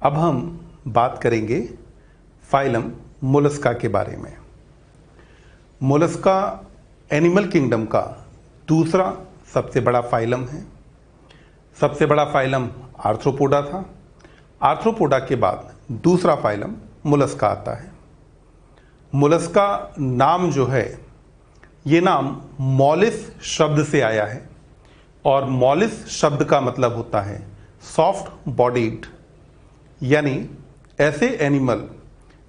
अब हम बात करेंगे फाइलम मोलस्का के बारे में। मोलस्का एनिमल किंगडम का दूसरा सबसे बड़ा फाइलम है। सबसे बड़ा फाइलम आर्थ्रोपोडा था। आर्थ्रोपोडा के बाद दूसरा फाइलम मोलस्का आता है। मोलस्का नाम जो है, ये नाम मॉलिस शब्द से आया है और मॉलिस शब्द का मतलब होता है सॉफ्ट बॉडीड, यानी ऐसे एनिमल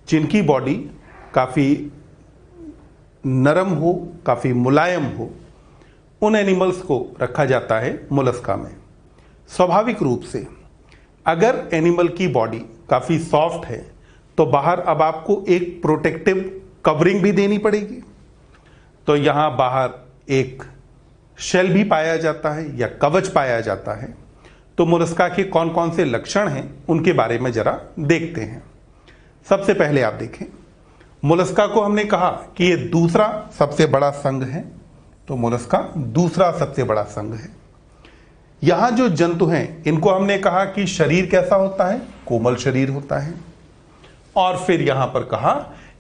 जिनकी बॉडी काफ़ी नरम हो, काफ़ी मुलायम हो, उन एनिमल्स को रखा जाता है मोलस्का में। स्वाभाविक रूप से अगर एनिमल की बॉडी काफ़ी सॉफ्ट है तो बाहर अब आपको एक प्रोटेक्टिव कवरिंग भी देनी पड़ेगी। तो यहाँ बाहर एक शेल भी पाया जाता है या कवच पाया जाता है। तो मोलस्का के कौन कौन से लक्षण हैं उनके बारे में जरा देखते हैं। सबसे पहले आप देखें, मोलस्का को हमने कहा कि ये दूसरा सबसे बड़ा संघ है। तो मोलस्का दूसरा सबसे बड़ा संघ है। यहां जो जंतु हैं इनको हमने कहा कि शरीर कैसा होता है, कोमल शरीर होता है। और फिर यहां पर कहा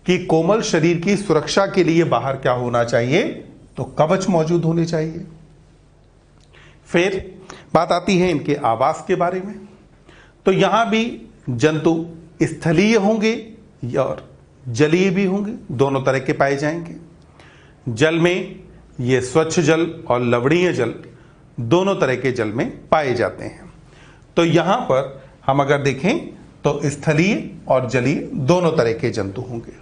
कि कोमल शरीर की सुरक्षा के लिए बाहर क्या होना चाहिए, तो कवच मौजूद होने चाहिए। फिर बात आती है इनके आवास के बारे में। तो यहां भी जंतु स्थलीय होंगे और जलीय भी होंगे, दोनों तरह के पाए जाएंगे। जल में ये स्वच्छ जल और लवणीय जल दोनों तरह के जल में पाए जाते हैं। तो यहां पर हम अगर देखें तो स्थलीय और जलीय दोनों तरह के जंतु होंगे।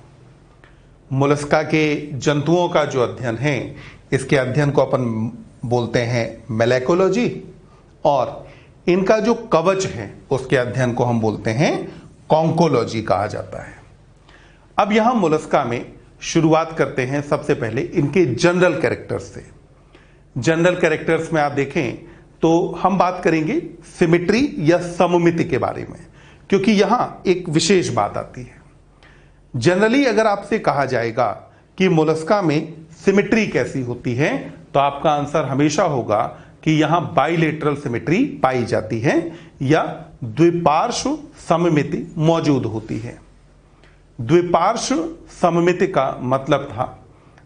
मोलस्का के जंतुओं का जो अध्ययन है, इसके अध्ययन को अपन बोलते हैं मेलेकोलॉजी, और इनका जो कवच है उसके अध्ययन को हम बोलते हैं कॉन्कोलॉजी कहा जाता है। अब यहां मोलस्का में शुरुआत करते हैं सबसे पहले इनके जनरल कैरेक्टर्स से। जनरल कैरेक्टर्स में आप देखें तो हम बात करेंगे सिमेट्री या सममिति के बारे में, क्योंकि यहां एक विशेष बात आती है। जनरली अगर आपसे कहा जाएगा कि मोलस्का में सिमेट्री कैसी होती है, तो आपका आंसर हमेशा होगा कि यहां बाइलेटरल सिमेट्री पाई जाती है या द्विपार्श्व सममिति मौजूद होती है। द्विपार्श्व सममिति का मतलब था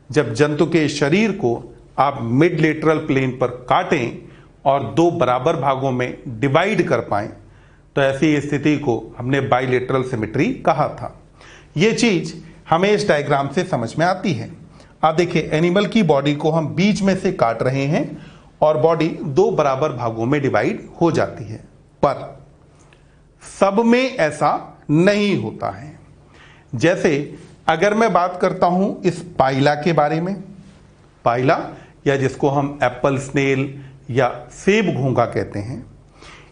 जब जंतु के शरीर को आप मिड लेटरल प्लेन पर काटें और दो बराबर भागों में डिवाइड कर पाएं, तो ऐसी स्थिति को हमने बाइलेटरल सिमेट्री कहा था। यह चीज हमें इस डायग्राम से समझ में आती है। आप देखिए, एनिमल की बॉडी को हम बीच में से काट रहे हैं और बॉडी दो बराबर भागों में डिवाइड हो जाती है, पर सब में ऐसा नहीं होता है। जैसे अगर मैं बात करता हूं इस पाइला के बारे में, पाइला या जिसको हम एप्पल स्नेल या सेब घोंघा कहते हैं,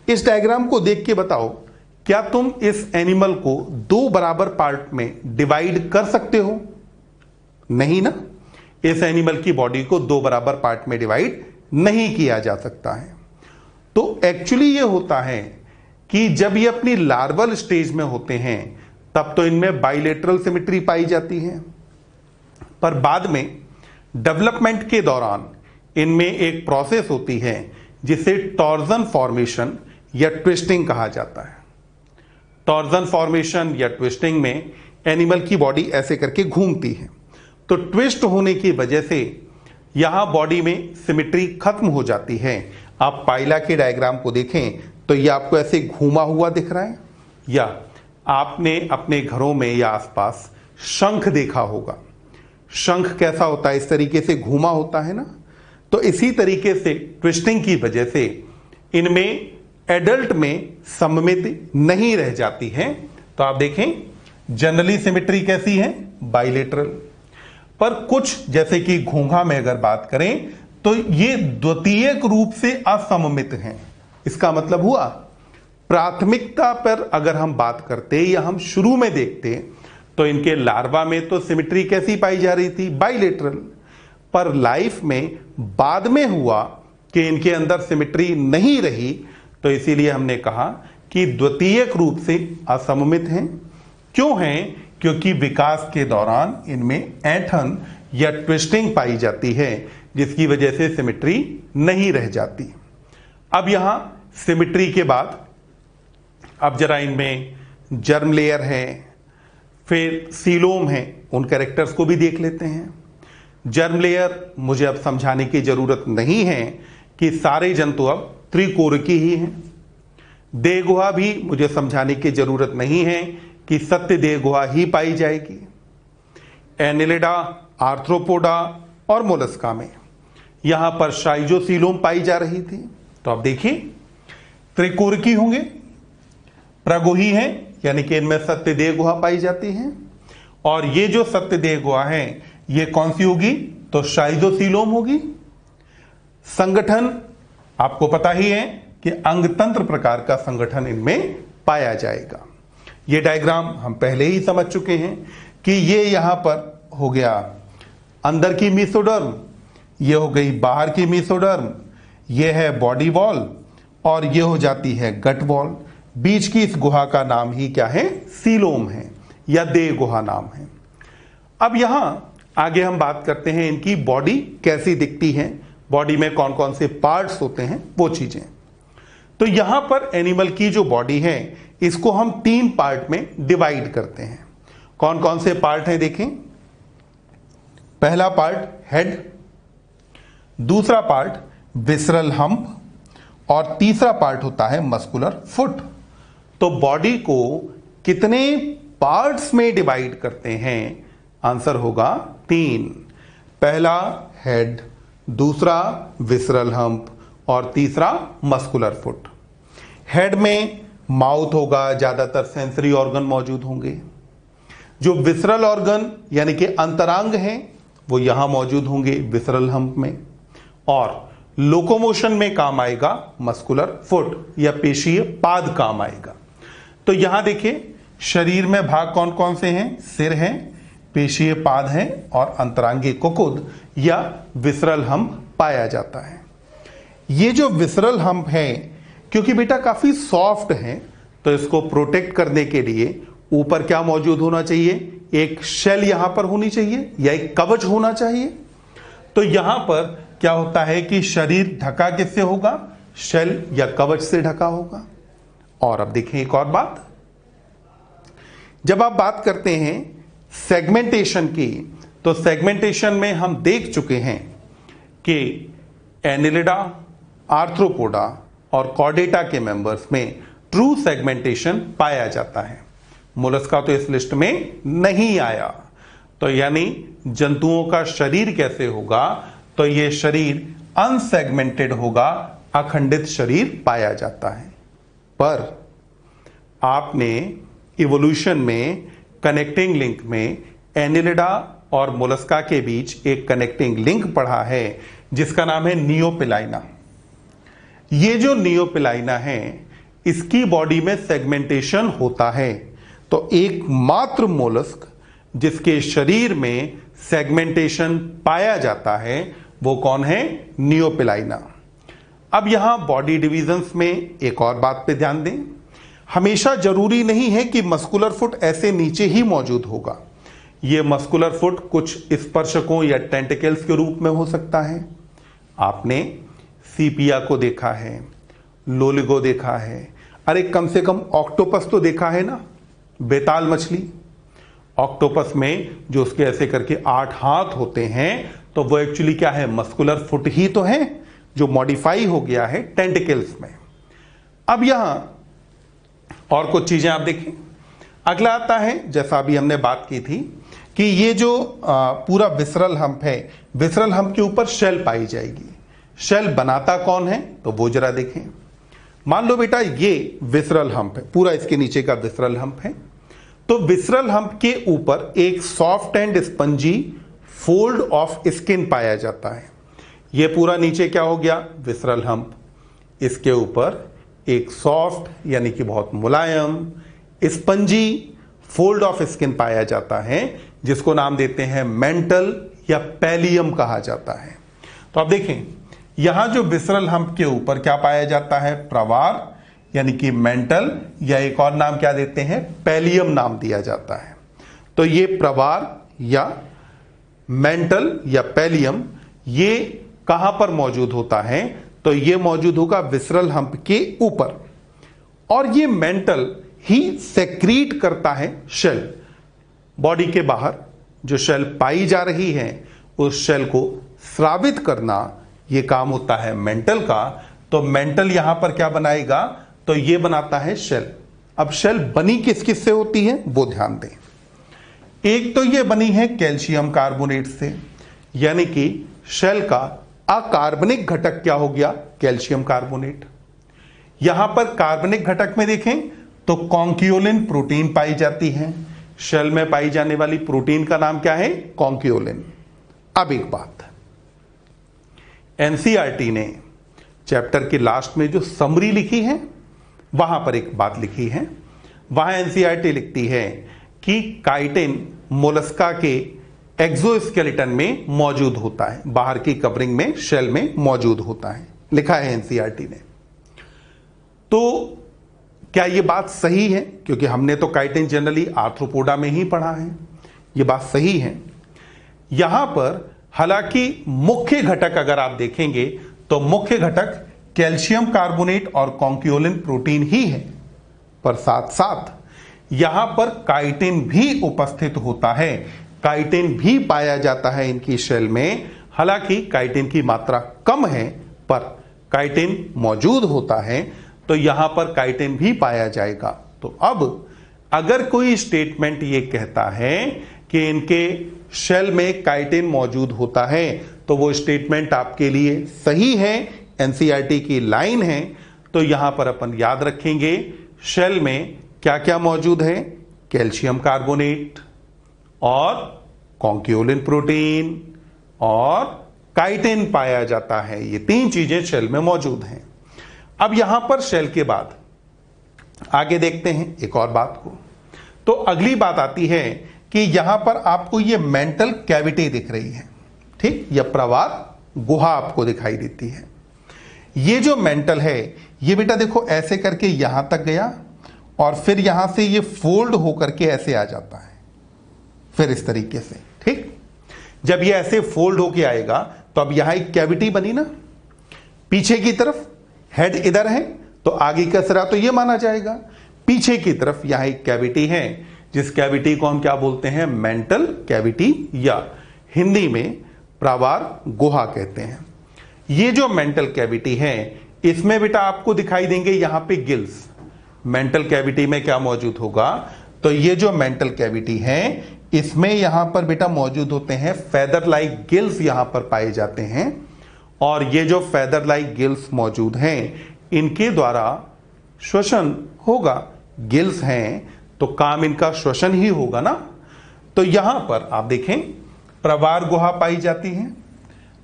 इस डायग्राम को देख के बताओ, क्या तुम इस एनिमल को दो बराबर पार्ट में डिवाइड कर सकते हो? नहीं ना। इस एनिमल की बॉडी को दो बराबर पार्ट में डिवाइड नहीं किया जा सकता है। तो एक्चुअली ये होता है कि जब ये अपनी लार्वल स्टेज में होते हैं तब तो इनमें बाइलेटरल सिमेट्री पाई जाती है, पर बाद में डेवलपमेंट के दौरान इनमें एक प्रोसेस होती है जिसे टॉर्जन फॉर्मेशन या ट्विस्टिंग कहा जाता है। टॉर्जन फॉर्मेशन या ट्विस्टिंग में एनिमल की बॉडी ऐसे करके घूमती है, तो ट्विस्ट होने की वजह से यहां बॉडी में सिमेट्री खत्म हो जाती है। आप पाइला के डायग्राम को देखें तो यह आपको ऐसे घूमा हुआ दिख रहा है, या आपने अपने घरों में या आसपास शंख देखा होगा। शंख कैसा होता है, इस तरीके से घूमा होता है ना। तो इसी तरीके से ट्विस्टिंग की वजह से इनमें एडल्ट में सममिति नहीं रह जाती है। तो आप देखें जनरली सिमेट्री कैसी है, बाइलेटरल, पर कुछ जैसे कि घोंघा में अगर बात करें तो ये द्वितीयक रूप से असममित हैं। इसका मतलब हुआ प्राथमिकता पर अगर हम बात करते या हम शुरू में देखते तो इनके लार्वा में तो सिमेट्री कैसी पाई जा रही थी, बाइलेटरल, पर लाइफ में बाद में हुआ कि इनके अंदर सिमेट्री नहीं रही, तो इसीलिए हमने कहा कि द्वितीयक रूप से असममित हैं। क्यों हैं? क्योंकि विकास के दौरान इनमें ऐंठन या ट्विस्टिंग पाई जाती है, जिसकी वजह से सिमेट्री नहीं रह जाती। अब यहां सिमेट्री के बाद अब जरा इनमें जर्म लेयर है, फिर सीलोम है, उन कैरेक्टर्स को भी देख लेते हैं। जर्म लेयर मुझे अब समझाने की जरूरत नहीं है कि सारे जंतु अब त्रिकोरकी ही हैं। देह गुहा भी मुझे समझाने की जरूरत नहीं है कि सत्य देह गुहा ही पाई जाएगी। एनिलिडा, आर्थ्रोपोडा और मोलस्का में यहां पर शाइजोसीलोम पाई जा रही थी। तो आप देखिए त्रिकोरकी होंगे, प्रगुही हैं, यानी कि इनमें सत्य देह गुहा पाई जाती है। और ये जो सत्य देह गुहा है ये कौन सी होगी? तो शाइजोसीलोम होगी। संगठन आपको पता ही है कि अंगतंत्र प्रकार का संगठन इनमें पाया जाएगा। ये डायग्राम हम पहले ही समझ चुके हैं कि ये यहां पर हो गया अंदर की मीसोडर्म, ये हो गई बाहर की मीसोडर्म, ये है बॉडी वॉल और ये हो जाती है गट वॉल। बीच की इस गुहा का नाम ही क्या है? सीलोम है या देह गुहा नाम है। अब यहां आगे हम बात करते हैं इनकी बॉडी कैसी दिखती है, बॉडी में कौन कौन से पार्ट्स होते हैं वो चीजें। तो यहां पर एनिमल की जो बॉडी है इसको हम 3 पार्ट में डिवाइड करते हैं। कौन कौन से पार्ट हैं देखें। पहला पार्ट हेड, दूसरा पार्ट विसरल हम्प और तीसरा पार्ट होता है मस्कुलर फुट। तो बॉडी को कितने पार्ट्स में डिवाइड करते हैं? आंसर होगा 3। पहला हेड, दूसरा विसरल हम्प और तीसरा मस्कुलर फुट। हेड में माउथ होगा, ज्यादातर सेंसरी ऑर्गन मौजूद होंगे। जो विसरल ऑर्गन यानी कि अंतरांग हैं वो यहां मौजूद होंगे विसरल हम्प में। और लोकोमोशन में काम आएगा मस्कुलर फुट या पेशीय पाद काम आएगा। तो यहां देखिए शरीर में भाग कौन कौन से हैं? सिर है, पेशीय पाद है और अंतरांगी कुकुद या विसरल हम्प पाया जाता है। ये जो विसरल हम्प है क्योंकि बेटा काफी सॉफ्ट है तो इसको प्रोटेक्ट करने के लिए ऊपर क्या मौजूद होना चाहिए? एक शेल यहां पर होनी चाहिए या एक कवच होना चाहिए। तो यहां पर क्या होता है कि शरीर ढका किससे होगा? शेल या कवच से ढका होगा। और अब देखें एक और बात, जब आप बात करते हैं सेगमेंटेशन की तो सेगमेंटेशन में हम देख चुके हैं कि एनिलिडा, आर्थ्रोपोडा और कॉर्डेटा के मेंबर्स में ट्रू सेगमेंटेशन पाया जाता है। मोलस्का तो इस लिस्ट में नहीं आया। तो यानी जंतुओं का शरीर कैसे होगा? तो यह शरीर अनसेगमेंटेड होगा, अखंडित शरीर पाया जाता है। पर आपने इवोल्यूशन में कनेक्टिंग लिंक में एनिलिडा और मोलस्का के बीच एक कनेक्टिंग लिंक पढ़ा है जिसका नाम है नियोपिलाइना। ये जो नियोपिलाइना है इसकी बॉडी में सेगमेंटेशन होता है। तो एकमात्र मोलस्क जिसके शरीर में सेगमेंटेशन पाया जाता है वो कौन है? नियोपिलाइना। अब यहां बॉडी डिविजन्स में एक और बात पे ध्यान दें, हमेशा जरूरी नहीं है कि मस्कुलर फुट ऐसे नीचे ही मौजूद होगा। यह मस्कुलर फुट कुछ स्पर्शकों या टेंटिकल्स के रूप में हो सकता है। आपने सीपिया को देखा है, लोलिगो देखा है, अरे कम से कम ऑक्टोपस तो देखा है ना, बेताल मछली। ऑक्टोपस में जो उसके ऐसे करके 8 हाथ होते हैं तो वो एक्चुअली क्या है? मस्कुलर फुट ही तो है जो मॉडिफाई हो गया है टेंटिकल्स में। अब यहां और कुछ चीजें आप देखें। अगला आता है, जैसा अभी हमने बात की थी कि ये जो पूरा विसरल हम्प है, विसरल हम्प के ऊपर शेल पाई जाएगी। शेल बनाता कौन है? तो वो जरा देखें। मान लो बेटा ये विसरल हम्प है, पूरा इसके नीचे का विसरल हम्प है। तो विसरल हम्प के ऊपर एक soft and spongy fold of skin पाया जाता है। ये पूरा नीचे क्या हो गया? Visceral hump. इसके ऊपर एक सॉफ्ट यानी कि बहुत मुलायम स्पंजी फोल्ड ऑफ स्किन पाया जाता है जिसको नाम देते हैं मेंटल या पैलियम कहा जाता है। तो आप देखें यहां जो विसरल हम्प के ऊपर क्या पाया जाता है? प्रवार यानी कि मेंटल, या एक और नाम क्या देते हैं? पैलियम नाम दिया जाता है। तो ये प्रवार या मेंटल या पैलियम ये कहां पर मौजूद होता है? तो ये मौजूद होगा विसरल हम्प के ऊपर। और ये मेंटल ही सेक्रीट करता है शेल। बॉडी के बाहर जो शेल पाई जा रही है उस शेल को स्रावित करना ये काम होता है मेंटल का। तो मेंटल यहां पर क्या बनाएगा, तो ये बनाता है शेल। अब शेल बनी किस किस से होती है वो ध्यान दें। एक तो ये बनी है कैल्शियम कार्बोनेट से, यानी कि शेल का अकार्बनिक घटक क्या हो गया, कैल्शियम कार्बोनेट। यहां पर कार्बनिक घटक में देखें तो कॉन्क्यूलिन प्रोटीन पाई जाती है। शेल में पाई जाने वाली प्रोटीन का नाम क्या है, कॉन्क्यूलिन। अब एक बात, एनसीईआरटी ने चैप्टर के लास्ट में जो समरी लिखी है वहां पर एक बात लिखी है। वहां एनसीईआरटी लिखती है कि काइटिन मोलस्का के एक्सोस्केलेटन में मौजूद होता है, बाहर की कवरिंग में शेल में मौजूद होता है, लिखा है एनसीईआरटी ने। तो क्या यह बात सही है, क्योंकि हमने तो काइटिन जनरली आर्थ्रोपोडा में ही पढ़ा है, यह बात सही है। यहां पर हालांकि मुख्य घटक अगर आप देखेंगे तो मुख्य घटक कैल्शियम कार्बोनेट और कॉन्क्यूलिन प्रोटीन ही है, पर साथ साथ यहां पर काइटिन भी उपस्थित होता है, काइटिन भी पाया जाता है इनकी शेल में। हालांकि काइटिन की मात्रा कम है पर काइटिन मौजूद होता है, तो यहां पर काइटिन भी पाया जाएगा। तो अब अगर कोई स्टेटमेंट ये कहता है कि इनके शेल में काइटिन मौजूद होता है तो वो स्टेटमेंट आपके लिए सही है, एनसीईआरटी की लाइन है। तो यहां पर अपन याद रखेंगे शेल में क्या क्या मौजूद है, कैल्शियम कार्बोनेट और कॉन्क्यूलिन प्रोटीन और काइटिन पाया जाता है। ये तीन चीजें शेल में मौजूद हैं। अब यहां पर शेल के बाद आगे देखते हैं एक और बात को। तो अगली बात आती है कि यहां पर आपको ये मेंटल कैविटी दिख रही है, ठीक, यह प्रवार गुहा आपको दिखाई देती है। ये जो मेंटल है ये बेटा देखो ऐसे करके यहां तक गया और फिर यहां से ये फोल्ड होकर के ऐसे आ जाता है, फिर इस तरीके से, ठीक। जब ये ऐसे फोल्ड होके आएगा तो अब यहां एक कैविटी बनी ना, पीछे की तरफ हेड इधर है तो आगे का सिरा तो ये माना जाएगा, पीछे की तरफ यहां एक कैविटी है जिस कैविटी को हम क्या बोलते हैं, मेंटल कैविटी या हिंदी में प्रवार गुहा कहते हैं। ये जो मेंटल कैविटी है इसमें बेटा आपको दिखाई देंगे यहां पे गिल्स। मेंटल कैविटी में क्या मौजूद होगा, तो ये जो मेंटल कैविटी है इसमें यहां पर बेटा मौजूद होते हैं फेदर लाइक गिल्स, यहां पर पाए जाते हैं। और ये जो फेदर लाइक गिल्स मौजूद हैं इनके द्वारा श्वसन होगा। गिल्स हैं तो काम इनका श्वसन ही होगा ना। तो यहां पर आप देखें प्रवार गुहा पाई जाती है।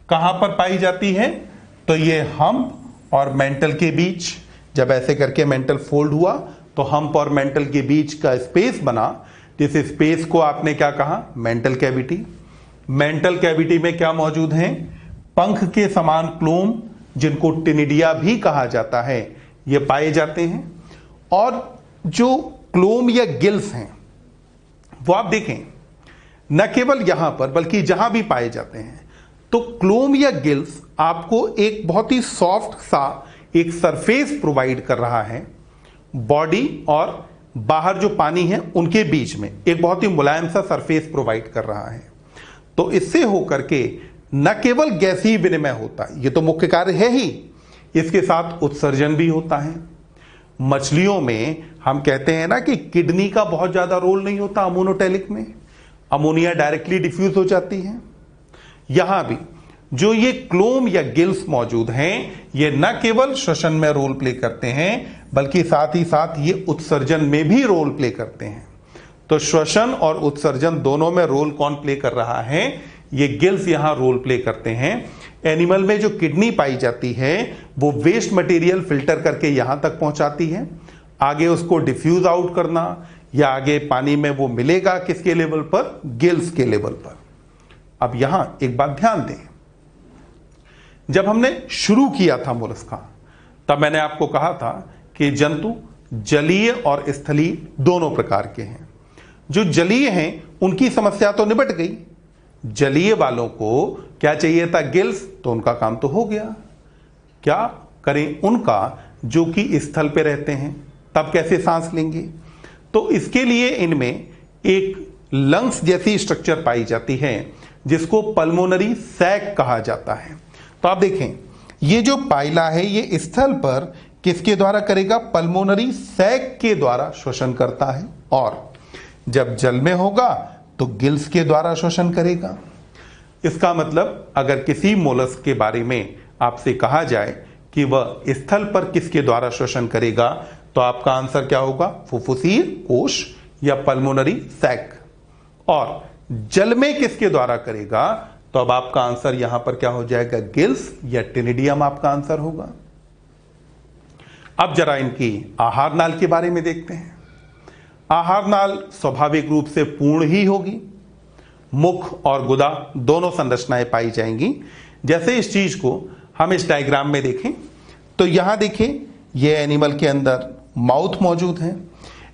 कहां पर पाई जाती है, तो ये हम्प और मेंटल के बीच, जब ऐसे करके मेंटल फोल्ड हुआ तो हम्प और मेंटल के बीच का स्पेस बना, जिस स्पेस को आपने क्या कहा, मेंटल कैविटी। मेंटल कैविटी में क्या मौजूद है, पंख के समान क्लोम जिनको टिनिडिया भी कहा जाता है ये पाए जाते हैं। और जो क्लोम या गिल्स हैं वो आप देखें न केवल यहां पर बल्कि जहां भी पाए जाते हैं, तो क्लोम या गिल्स आपको एक बहुत ही सॉफ्ट सा एक सरफेस प्रोवाइड कर रहा है। बॉडी और बाहर जो पानी है उनके बीच में एक बहुत ही मुलायम सा सरफेस प्रोवाइड कर रहा है। तो इससे होकर के न केवल गैसीय विनिमय होता है, ये तो मुख्य कार्य है ही, इसके साथ उत्सर्जन भी होता है। मछलियों में हम कहते हैं ना कि किडनी का बहुत ज्यादा रोल नहीं होता अमोनोटेलिक में, अमोनिया डायरेक्टली डिफ्यूज हो जाती है। यहां भी जो ये क्लोम या गिल्स मौजूद हैं ये न केवल श्वसन में रोल प्ले करते हैं बल्कि साथ ही साथ ये उत्सर्जन में भी रोल प्ले करते हैं। तो श्वसन और उत्सर्जन दोनों में रोल कौन प्ले कर रहा है, ये गिल्स यहां रोल प्ले करते हैं। एनिमल में जो किडनी पाई जाती है वो वेस्ट मटेरियल फिल्टर करके यहां तक पहुंचाती है, आगे उसको डिफ्यूज आउट करना या आगे पानी में वो मिलेगा किसके लेवल पर, गिल्स के लेवल पर। अब यहां एक बात ध्यान दें, जब हमने शुरू किया था मोलस्का तब मैंने आपको कहा था कि जंतु जलीय और स्थलीय दोनों प्रकार के हैं। जो जलीय हैं उनकी समस्या तो निपट गई, जलीय वालों को क्या चाहिए था, गिल्स, तो उनका काम तो हो गया। क्या करें उनका जो कि स्थल पे रहते हैं, तब कैसे सांस लेंगे, तो इसके लिए इनमें एक लंग्स जैसी स्ट्रक्चर पाई जाती है जिसको पल्मोनरी सैक कहा जाता है। तो आप देखें, ये जो पाइला है ये स्थल पर किसके द्वारा करेगा? पल्मोनरी सैक के द्वारा श्वसन करता है, और जब जल में होगा तो गिल्स के द्वारा श्वसन करेगा। इसका मतलब अगर किसी मोलस्क के बारे में आपसे कहा जाए कि वह स्थल पर किसके द्वारा श्वसन करेगा, तो आपका आंसर क्या होगा? फुफ्फुसीय कोश या पल्मोनरी सैक। और जल में किसके द्वारा करेगा, तो अब आपका आंसर यहां पर क्या हो जाएगा? गिल्स या टेनिडियम आपका आंसर होगा। अब जरा इनकी आहार नाल के बारे में देखते हैं। आहार नाल स्वाभाविक रूप से पूर्ण ही होगी, मुख और गुदा दोनों संरचनाएं पाई जाएंगी। जैसे इस चीज को हम इस डायग्राम में देखें तो यहां देखें, ये एनिमल के अंदर माउथ मौजूद है,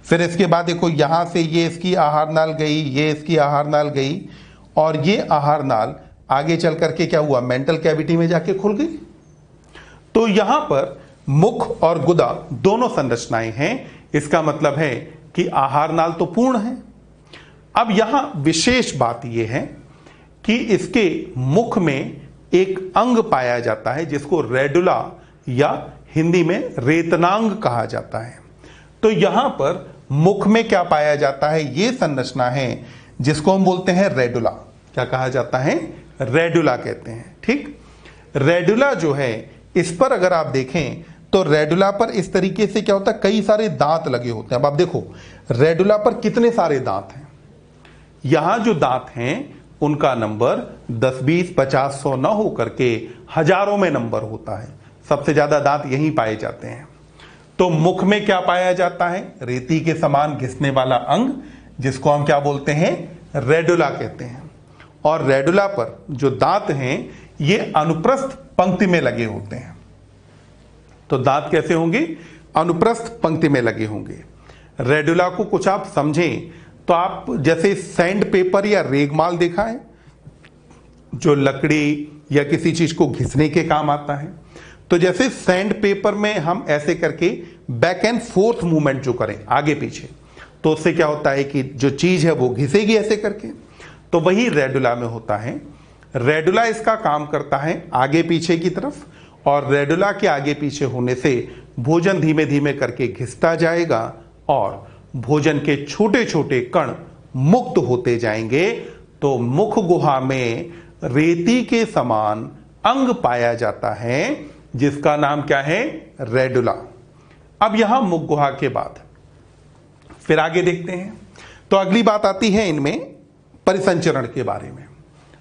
फिर इसके बाद देखो यहां से ये इसकी आहार नाल गई, ये इसकी आहार नाल गई, और ये आहार नाल आगे चल करके क्या हुआ? मेंटल कैविटी में जाके खुल गई। तो यहां पर मुख और गुदा दोनों संरचनाएं हैं। इसका मतलब है कि आहार नाल तो पूर्ण है। अब यहां विशेष बात यह है कि इसके मुख में एक अंग पाया जाता है जिसको रेडुला या हिंदी में रेतनांग कहा जाता है। तो यहां पर मुख में क्या पाया जाता है? ये संरचना है जिसको हम बोलते हैं रेडुला। क्या कहा जाता है? रेडुला कहते हैं। ठीक, रेडुला जो है इस पर अगर आप देखें तो रेडुला पर इस तरीके से क्या होता है? कई सारे दांत लगे होते हैं। अब आप देखो रेडुला पर कितने सारे दांत हैं। यहां जो दांत हैं उनका नंबर 10, 20, 50, 100 न होकर के हजारों में नंबर होता है। सबसे ज्यादा दांत यहीं पाए जाते हैं। तो मुख में क्या पाया जाता है? रेती के समान घिसने वाला अंग जिसको हम क्या बोलते हैं? रेडुला कहते हैं। और रेडुला पर जो दांत हैं ये अनुप्रस्थ पंक्ति में लगे होते हैं। तो दांत कैसे होंगे? अनुप्रस्थ पंक्ति में लगे होंगे। रेडुला को कुछ आप समझें तो आप जैसे सैंड पेपर या रेगमाल देखा है जो लकड़ी या किसी चीज को घिसने के काम आता है। तो जैसे सैंड पेपर में हम ऐसे करके बैक एंड फोर्थ मूवमेंट जो करें आगे पीछे, तो उससे क्या होता है कि जो चीज है वो घिसेगी ऐसे करके। तो वही रेडुला में होता है। रेडुला इसका काम करता है आगे पीछे की तरफ, और रेडुला के आगे पीछे होने से भोजन धीमे धीमे करके घिसता जाएगा और भोजन के छोटे छोटे कण मुक्त होते जाएंगे। तो मुख गुहा में रेती के समान अंग पाया जाता है जिसका नाम क्या है? रेडुला। अब यहां मुख गुहा के बाद फिर आगे देखते हैं। तो अगली बात आती है इनमें परिसंचरण के बारे में।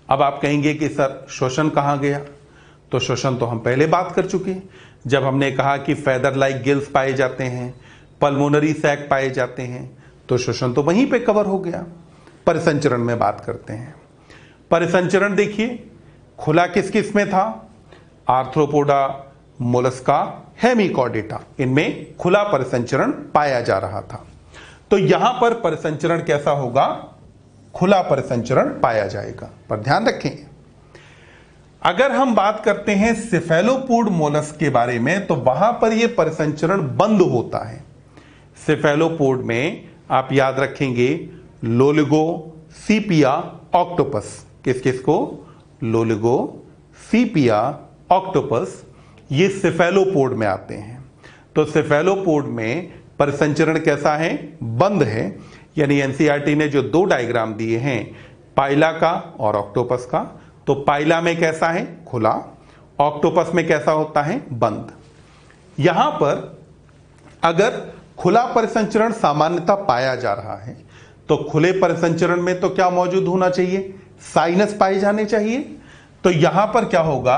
अब आप कहेंगे कि सर श्वसन कहां गया? तो श्वसन तो हम पहले बात कर चुके हैं जब हमने कहा कि फेदर लाइक गिल्स पाए जाते हैं, पल्मोनरी सैक पाए जाते हैं, तो श्वसन तो वहीं पे कवर हो गया। परिसंचरण में बात करते हैं। परिसंचरण देखिए, खुला किस किस में था? आर्थ्रोपोडा, मोलस्का, हेमिकॉर्डेटा, इनमें खुला परिसंचरण पाया जा रहा था। तो यहां पर परिसंचरण कैसा होगा? खुला परिसंचरण पाया जाएगा। पर ध्यान रखें, अगर हम बात करते हैं सेफेलोपोड मोलस्क के बारे में तो वहां पर यह परिसंचरण बंद होता है। सेफेलोपोड में आप याद रखेंगे लोलिगो, सीपिया, ऑक्टोपस। किस किस को? लोलिगो, सीपिया, ऑक्टोपस, ये सेफेलोपोड में आते हैं। तो सेफेलोपोड में परिसंचरण कैसा है? बंद है। यानी एनसीईआरटी ने जो दो डायग्राम दिए हैं पाइला का और ऑक्टोपस का, तो पाइला में कैसा है? खुला। ऑक्टोपस में कैसा होता है? बंद। यहां पर अगर खुला परिसंचरण सामान्यतः पाया जा रहा है तो खुले परिसंचरण में तो क्या मौजूद होना चाहिए? साइनस पाए जाने चाहिए। तो यहां पर क्या होगा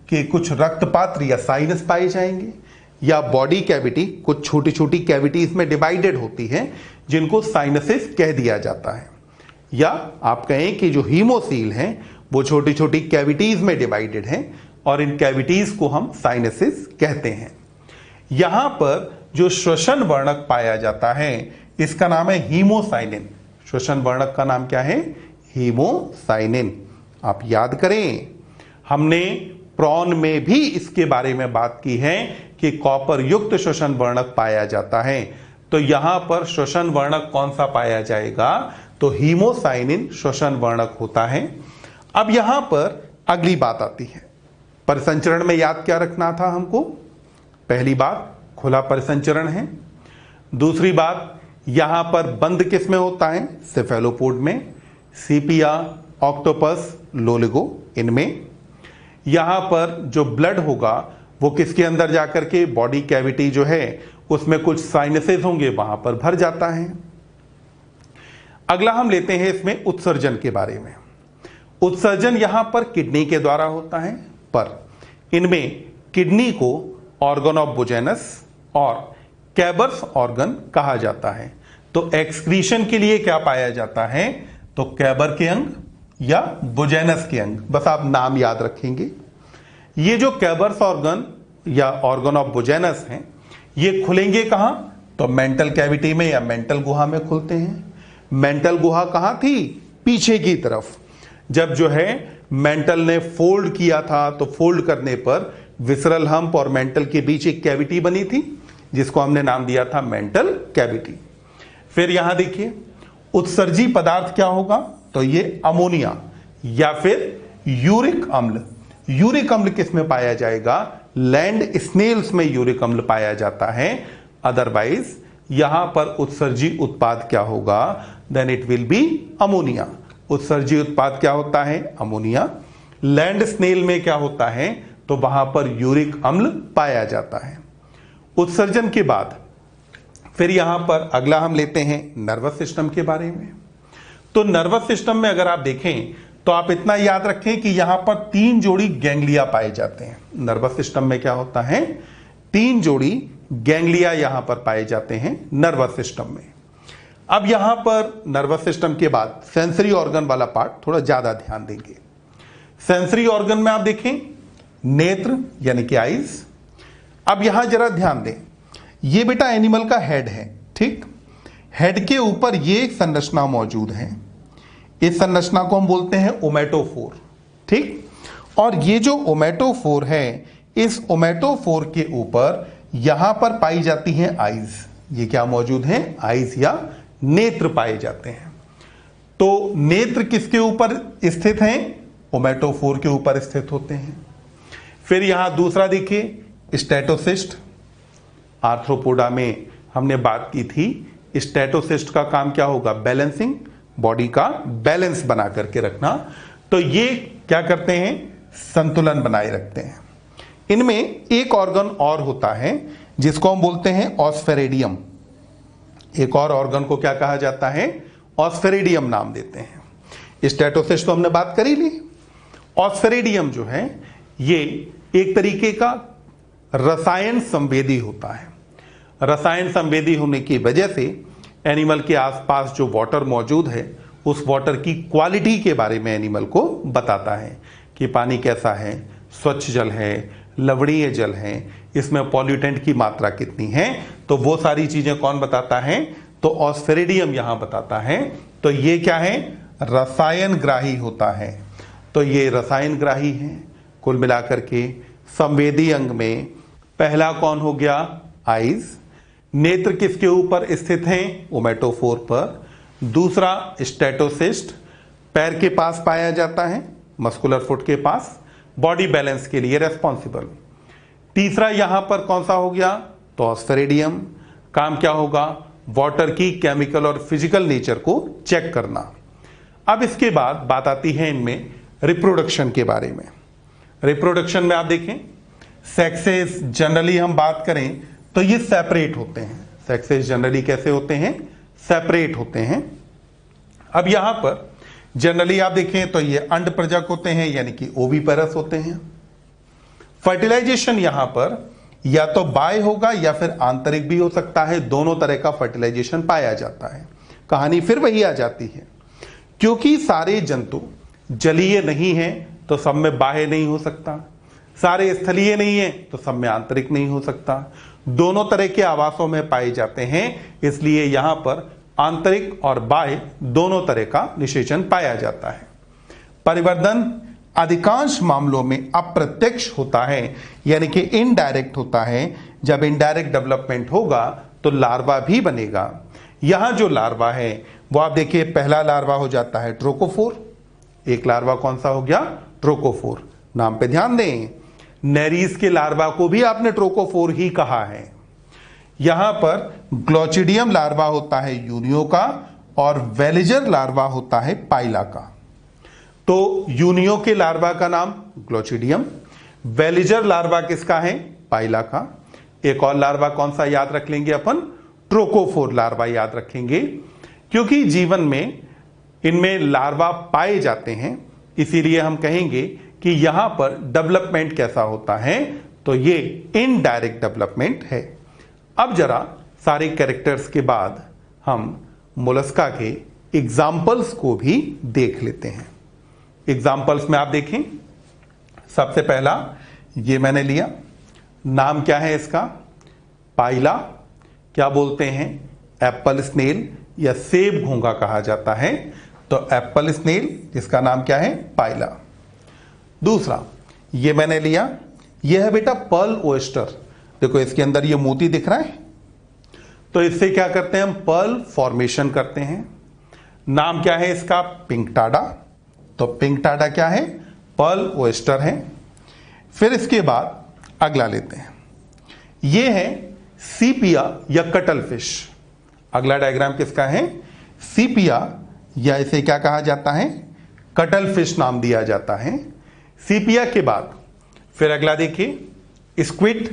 कि कुछ रक्तपात्र या साइनस पाए जाएंगे, या बॉडी कैविटी, कुछ छोटी छोटी कैविटीज में डिवाइडेड होती है जिनको साइनसेस कह दिया जाता है। या आप कहें कि जो हीमोसील हैं वो छोटी छोटी कैविटीज में डिवाइडेड हैं और इन कैविटीज को हम साइनसेस कहते हैं। यहां पर जो श्वसन वर्णक पाया जाता है इसका नाम है हीमोसाइनिन। श्वसन वर्णक का नाम क्या है? हीमोसाइनिन। आप याद करें, हमने प्रॉन में भी इसके बारे में बात की है कि कॉपर युक्त श्वसन वर्णक पाया जाता है। तो यहां पर श्वसन वर्णक कौन सा पाया जाएगा, तो हीमोसाइनिन श्वसन वर्णक होता है। अब यहां पर अगली बात आती है, परिसंचरण में याद क्या रखना था हमको। पहली बात खुला परिसंचरण है, दूसरी बात यहां पर बंद किस में होता है, सेफेलोपोड में, सीपिया, ऑक्टोपस, लोलिगो इनमें। यहां पर जो ब्लड होगा वो किसके अंदर जाकर के बॉडी कैविटी जो है उसमें कुछ साइनसेस होंगे, वहां पर भर जाता है। अगला हम लेते हैं इसमें उत्सर्जन के बारे में। उत्सर्जन यहां पर किडनी के द्वारा होता है, पर इनमें किडनी को ऑर्गन ऑफ बुजेनस और कैबर्स ऑर्गन कहा जाता है। तो एक्सक्रीशन के लिए क्या पाया जाता है, तो कैबर के अंग या बुजेनस के अंग, बस आप नाम याद रखेंगे। ये जो कैबर्स ऑर्गन या ऑर्गन ऑफ बुजेनस हैं, ये खुलेंगे कहां, तो मेंटल कैविटी में या मेंटल गुहा में खुलते हैं। मेंटल गुहा कहां थी, पीछे की तरफ। जब जो है मेंटल ने फोल्ड किया था, तो फोल्ड करने पर विसरल हम्प और मेंटल के बीच एक कैविटी बनी थी जिसको हमने नाम दिया था मेंटल कैविटी। फिर यहां देखिए उत्सर्जी पदार्थ क्या होगा, तो ये अमोनिया या फिर यूरिक अम्ल। यूरिक अम्ल किस में पाया जाएगा, लैंड स्नेल्स में यूरिक अम्ल पाया जाता है। अदरवाइज यहां पर उत्सर्जी उत्पाद क्या होगा, then it will be ammonia. उत्सर्जी उत्पाद क्या होता है, अमोनिया। लैंड स्नेल में क्या होता है, तो वहां पर यूरिक अम्ल पाया जाता है। उत्सर्जन के बाद फिर यहां पर अगला हम लेते हैं नर्वस सिस्टम के बारे में। तो नर्वस सिस्टम में अगर आप देखें तो आप इतना याद रखें कि यहां पर 3 जोड़ी गैंग्लिया पाए जाते हैं। नर्वस सिस्टम में क्या होता है, 3 जोड़ी गैंग्लिया यहां पर पाए जाते हैं नर्वस सिस्टम में। अब यहां पर नर्वस सिस्टम के बाद सेंसरी ऑर्गन वाला पार्ट थोड़ा ज्यादा ध्यान देंगे। सेंसरी ऑर्गन में आप देखें नेत्र यानी कि आईज। अब यहां जरा ध्यान दें, ये बेटा एनिमल का हेड है, ठीक। हेड के ऊपर ये एक संरचना मौजूद है, इस संरचना को हम बोलते हैं ओमेटोफोर, ठीक। और ये जो ओमेटोफोर है, इस ओमेटोफोर के ऊपर यहां पर पाई जाती हैं आईज। ये क्या मौजूद है, आईज या नेत्र पाए जाते हैं। तो नेत्र किसके ऊपर स्थित हैं, ओमेटोफोर के ऊपर स्थित होते हैं। फिर यहां दूसरा देखिए स्टेटोसिस्ट। आर्थ्रोपोडा में हमने बात की थी, स्टेटोसिस्ट का काम क्या होगा, बैलेंसिंग, बॉडी का बैलेंस बना करके रखना। तो ये क्या करते हैं, संतुलन बनाए रखते हैं। इनमें एक ऑर्गन और होता है जिसको हम बोलते हैं ऑस्फेरेडियम। एक और ऑर्गन को क्या कहा जाता है, ऑस्फेरेडियम नाम देते हैं। स्टेटोसिस्ट तो हमने बात करी ली। ऑस्फेरेडियम जो है ये एक तरीके का रसायन संवेदी होता है। रसायन संवेदी होने की वजह से एनिमल के आसपास जो वाटर मौजूद है उस वाटर की क्वालिटी के बारे में एनिमल को बताता है कि पानी कैसा है, स्वच्छ जल है, लवणीय जल है, इसमें पॉल्यूटेंट की मात्रा कितनी है। तो वो सारी चीजें कौन बताता है, तो ऑस्फेरेडियम यहां बताता है। तो ये क्या है, रसायन ग्राही होता है। तो ये रसायन ग्राही है। कुल मिलाकर के संवेदी अंग में पहला कौन हो गया, आईज। नेत्र किसके ऊपर स्थित हैं, ओमेटोफोर पर। दूसरा स्टेटोसिस्ट, पैर के पास पाया जाता है, मस्कुलर फुट के पास, बॉडी बैलेंस के लिए रेस्पॉन्सिबल। तीसरा यहां पर कौन सा हो गया, तो ऑस्फेरेडियम। काम क्या होगा, वाटर की केमिकल और फिजिकल नेचर को चेक करना। अब इसके बाद बात आती है इनमें रिप्रोडक्शन के बारे में। रिप्रोडक्शन में आप देखें सेक्सेस जनरली हम बात करें तो ये सेपरेट होते हैं। सेक्सेस जनरली कैसे होते हैं, सेपरेट होते हैं। अब यहां पर जनरली आप देखें तो ये अंड प्रजक होते हैं यानी कि ओविपेरस होते हैं। फर्टिलाइजेशन यहां पर या तो बाय होगा या फिर आंतरिक भी हो सकता है, दोनों तरह का फर्टिलाइजेशन पाया जाता है। कहानी फिर वही आ जाती है, क्योंकि सारे जंतु जलीय नहीं है तो सब में बाह्य नहीं हो सकता, सारे स्थलीय नहीं है तो सब में आंतरिक नहीं हो सकता, दोनों तरह के आवासों में पाए जाते हैं। इसलिए यहां पर आंतरिक और बाह्य दोनों तरह का निषेचन पाया जाता है। परिवर्धन अधिकांश मामलों में अप्रत्यक्ष होता है यानी कि इनडायरेक्ट होता है। जब इनडायरेक्ट डेवलपमेंट होगा तो लार्वा भी बनेगा। यहां जो लार्वा है वो आप देखिए, पहला लार्वा हो जाता है ट्रोकोफोर। एक लार्वा कौन सा हो गया? ट्रोकोफोर। नाम पे ध्यान दें, नेरीज के लार्वा को भी आपने ट्रोकोफोर ही कहा है। यहां पर ग्लोचिडियम लार्वा होता है यूनियो का और वेलिजर लार्वा होता है पाइला का। तो यूनियो के लार्वा का नाम ग्लोचिडियम, वेलिजर लार्वा किसका है? पाइला का। एक और लार्वा कौन सा याद रख लेंगे अपन? ट्रोकोफोर लार्वा याद रखेंगे, क्योंकि जीवन में इनमें लार्वा पाए जाते हैं, इसीलिए हम कहेंगे कि यहां पर डेवलपमेंट कैसा होता है, तो ये इनडायरेक्ट डेवलपमेंट है। अब जरा सारे कैरेक्टर्स के बाद हम मोलस्का के एग्जाम्पल्स को भी देख लेते हैं। एग्जाम्पल्स में आप देखें, सबसे पहला ये मैंने लिया, नाम क्या है इसका? पाइला। क्या बोलते हैं? एप्पल स्नेल या सेब घोंगा कहा जाता है, तो एप्पल स्नेल, जिसका नाम क्या है? पाइला। दूसरा ये मैंने लिया, यह है बेटा पर्ल ओएस्टर। देखो इसके अंदर ये मोती दिख रहा है, तो इससे क्या करते हैं हम? पर्ल फॉर्मेशन करते हैं। नाम क्या है इसका? पिंकटाडा। तो पिंकटाडा क्या है? पर्ल ओएस्टर है। फिर इसके बाद अगला लेते हैं, ये है सीपिया या कटल फिश। अगला डायग्राम किसका है? सीपिया, या इसे क्या कहा जाता है? कटल फिश नाम दिया जाता है। सीपिया के बाद फिर अगला देखिए, स्क्विड।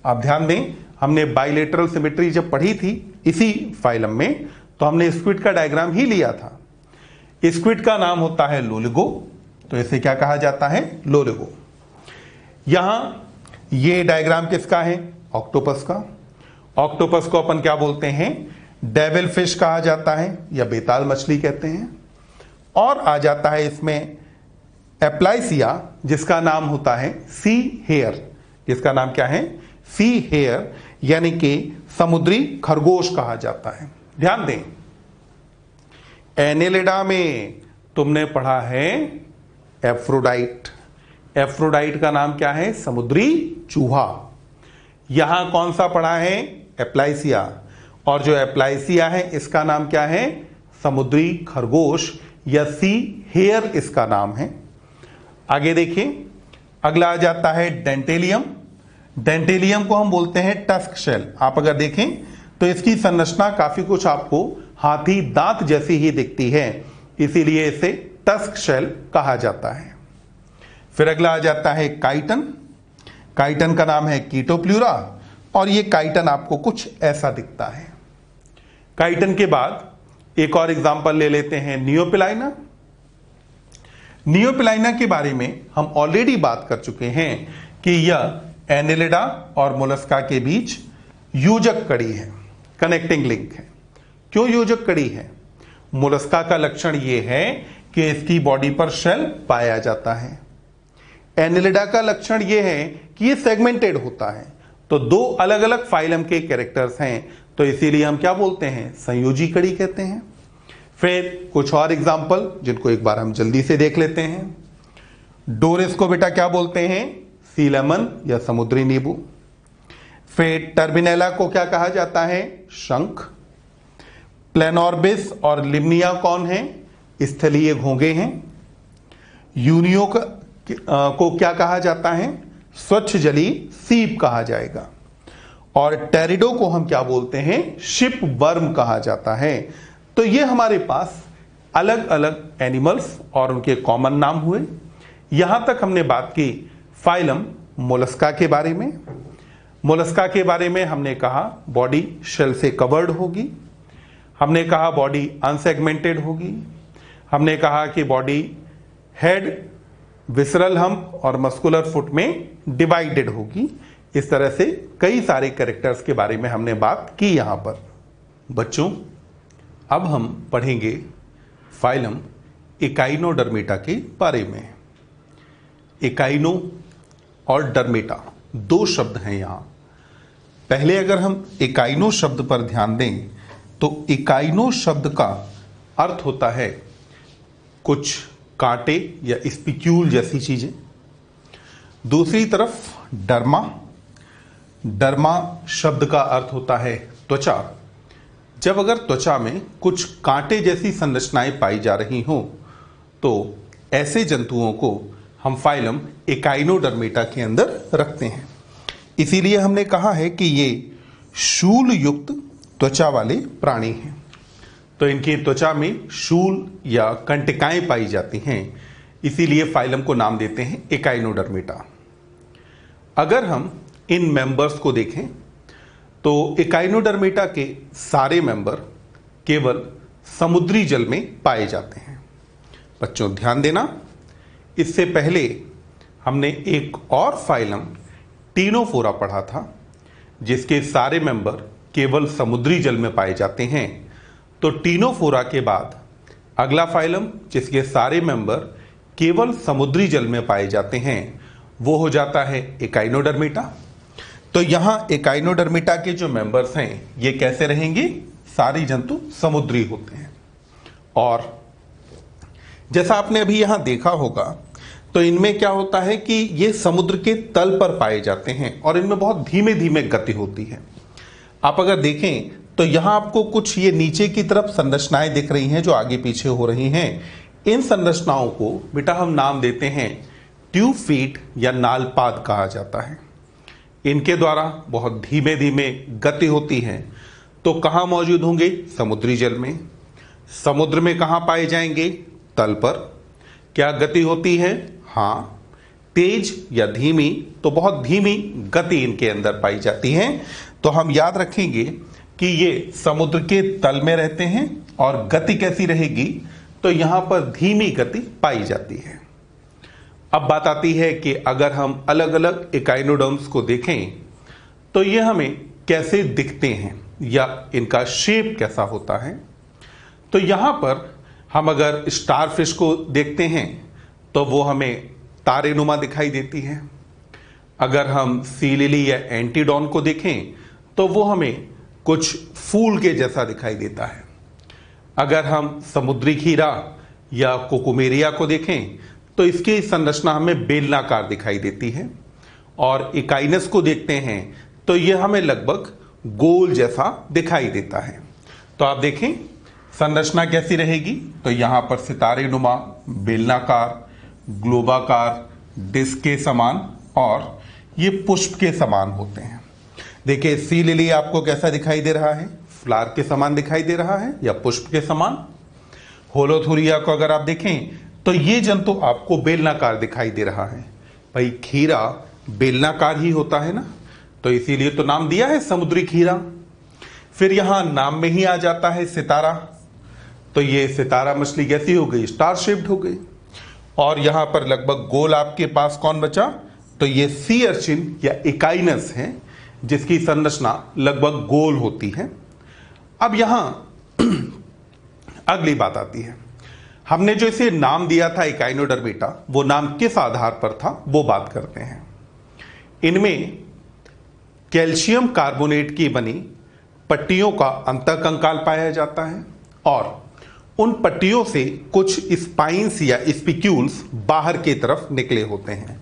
आप ध्यान दें, हमने बाइलेटरल सिमेट्री जब पढ़ी थी इसी फाइलम में, तो हमने स्क्विड का डायग्राम ही लिया था। स्क्विड का नाम होता है लोलिगो, तो इसे क्या कहा जाता है? लोलिगो। यहां ये डायग्राम किसका है? ऑक्टोपस का। ऑक्टोपस को अपन क्या बोलते हैं? डेविल फिश कहा जाता है या बेताल मछली कहते हैं। और आ जाता है इसमें एप्लाइसिया, जिसका नाम होता है सी हेयर। जिसका नाम क्या है? सी हेयर, यानी कि समुद्री खरगोश कहा जाता है। ध्यान दें, एनेलिडा में तुमने पढ़ा है एफ्रोडाइट। एफ्रोडाइट का नाम क्या है? समुद्री चूहा। यहां कौन सा पढ़ा है? एप्लाइसिया। और जो एप्लाइसिया है इसका नाम क्या है? समुद्री खरगोश या सी हेयर इसका नाम है। आगे देखिए, अगला आ जाता है डेंटेलियम। डेंटेलियम को हम बोलते हैं टस्क शेल। आप अगर देखें तो इसकी संरचना काफी कुछ आपको हाथी दांत जैसी ही दिखती है, इसीलिए इसे टस्क शेल कहा जाता है। फिर अगला आ जाता है काइटन। काइटन का नाम है कीटोप्ल्यूरा, और ये काइटन आपको कुछ ऐसा दिखता है। काइटन के बाद एक और एग्जांपल ले लेते हैं, नियोपिलाइना। नियोपिलाइना के बारे में हम ऑलरेडी बात कर चुके हैं कि यह एनेलिडा और मोलस्का के बीच योजक कड़ी है, कनेक्टिंग लिंक है। क्यों योजक कड़ी है? मोलस्का का लक्षण यह है कि इसकी बॉडी पर शेल पाया जाता है। एनेलिडा का लक्षण यह है कि यह सेगमेंटेड होता है। तो दो अलग अलग फाइलम के कैरेक्टर्स हैं, तो इसीलिए हम क्या बोलते हैं? संयोजी कड़ी कहते हैं। फिर कुछ और एग्जाम्पल जिनको एक बार हम जल्दी से देख लेते हैं। डोरिस को बेटा क्या बोलते हैं? सी लेमन या समुद्री नींबू। फिर टर्बिनेला को क्या कहा जाता है? शंख। प्लेनोर्बिस और लिम्निया कौन है? स्थलीय घोंगे हैं। यूनियो को क्या कहा जाता है? स्वच्छ जली सीप कहा जाएगा। और टेरिडो को हम क्या बोलते हैं? शिप वर्म कहा जाता है। तो ये हमारे पास अलग अलग एनिमल्स और उनके कॉमन नाम हुए। यहां तक हमने बात की फाइलम मोलस्का के बारे में। मोलस्का के बारे में हमने कहा बॉडी शेल से कवर्ड होगी, हमने कहा बॉडी अनसेगमेंटेड होगी, हमने कहा कि बॉडी हेड, विसरल हम्प और मस्कुलर फुट में डिवाइडेड होगी। इस तरह से कई सारे कैरेक्टर्स के बारे में हमने बात की। यहां पर बच्चों अब हम पढ़ेंगे फाइलम एकाइनोडर्मेटा के बारे में। एकाइनो और डर्मेटा दो शब्द हैं यहां। पहले अगर हम एकाइनो शब्द पर ध्यान दें तो एकाइनो शब्द का अर्थ होता है कुछ कांटे या स्पिक्यूल जैसी चीजें। दूसरी तरफ डर्मा, डर्मा शब्द का अर्थ होता है त्वचा, जब अगर त्वचा में कुछ कांटे जैसी संरचनाएं पाई जा रही हों तो ऐसे जंतुओं को हम फाइलम एकाइनोडर्मेटा के अंदर रखते हैं। इसीलिए हमने कहा है कि ये शूल युक्त त्वचा वाले प्राणी हैं। तो इनकी त्वचा में शूल या कंटिकाएं पाई जाती हैं, इसीलिए फाइलम को नाम देते हैं एकाइनोडर्मेटा। अगर हम इन मेंबर्स को देखें तो एकाइनोडर्मेटा के सारे मेंबर केवल समुद्री जल में पाए जाते हैं। बच्चों ध्यान देना, इससे पहले हमने एक और फाइलम टीनोफोरा पढ़ा था जिसके सारे मेंबर केवल समुद्री जल में पाए जाते हैं। तो टीनोफोरा के बाद अगला फाइलम जिसके सारे मेंबर केवल समुद्री जल में पाए जाते हैं वो हो जाता है एकाइनोडर्मेटा। तो यहां एकाइनोडर्मेटा के जो मेंबर्स हैं ये कैसे रहेंगे? सारे जंतु समुद्री होते हैं। और जैसा आपने अभी यहां देखा होगा तो इनमें क्या होता है कि ये समुद्र के तल पर पाए जाते हैं और इनमें बहुत धीमे धीमे गति होती है। आप अगर देखें तो यहां आपको कुछ ये नीचे की तरफ संरचनाएं दिख रही हैं जो आगे पीछे हो रही हैं। इन संरचनाओं को बेटा हम नाम देते हैं ट्यूब फीट या नालपाद कहा जाता है। इनके द्वारा बहुत धीमे धीमे गति होती है। तो कहां मौजूद होंगे? समुद्री जल में। समुद्र में कहां पाए जाएंगे? तल पर। क्या गति होती है? हाँ, तेज या धीमी, तो बहुत धीमी गति इनके अंदर पाई जाती है। तो हम याद रखेंगे कि ये समुद्र के तल में रहते हैं और गति कैसी रहेगी? तो यहां पर धीमी गति पाई जाती है। अब बात आती है कि अगर हम अलग अलग एकाइनोडर्म्स को देखें तो ये हमें कैसे दिखते हैं या इनका शेप कैसा होता है। तो यहां पर हम अगर स्टारफिश को देखते हैं तो वो हमें तारेनुमा दिखाई देती है। अगर हम सी लिली या एंटीडॉन को देखें तो वो हमें कुछ फूल के जैसा दिखाई देता है। अगर हम समुद्री खीरा या कोकुमेरिया को देखें तो इसकी संरचना हमें बेलनाकार दिखाई देती है। और इकाइनस को देखते हैं तो यह हमें लगभग गोल जैसा दिखाई देता है। तो आप देखें संरचना कैसी रहेगी? तो यहां पर सितारेनुमा, बेलनाकार, ग्लोबाकार, डिस्क के समान और ये पुष्प के समान होते हैं। देखिए सी लिली आपको कैसा दिखाई दे रहा है? फ्लावर के समान दिखाई दे रहा है या पुष्प के समान। होलोथुरिया को अगर आप देखें तो ये जंतु आपको बेलनाकार दिखाई दे रहा है। भाई खीरा बेलनाकार ही होता है ना, तो इसीलिए तो नाम दिया है समुद्री खीरा। फिर यहां नाम में ही आ जाता है सितारा, तो ये सितारा मछली कैसी हो गई? स्टार शेप्ड हो गई। और यहां पर लगभग गोल आपके पास कौन बचा? तो ये सी अर्चिन या इकाइनस है जिसकी संरचना लगभग गोल होती है। अब यहां अगली बात आती है, हमने जो इसे नाम दिया था एकाइनोडर्मेटा, वो नाम किस आधार पर था वो बात करते हैं। इनमें कैल्शियम कार्बोनेट की बनी पट्टियों का अंतःकंकाल पाया जाता है और उन पट्टियों से कुछ स्पाइंस या स्पिक्यूल्स बाहर की तरफ निकले होते हैं।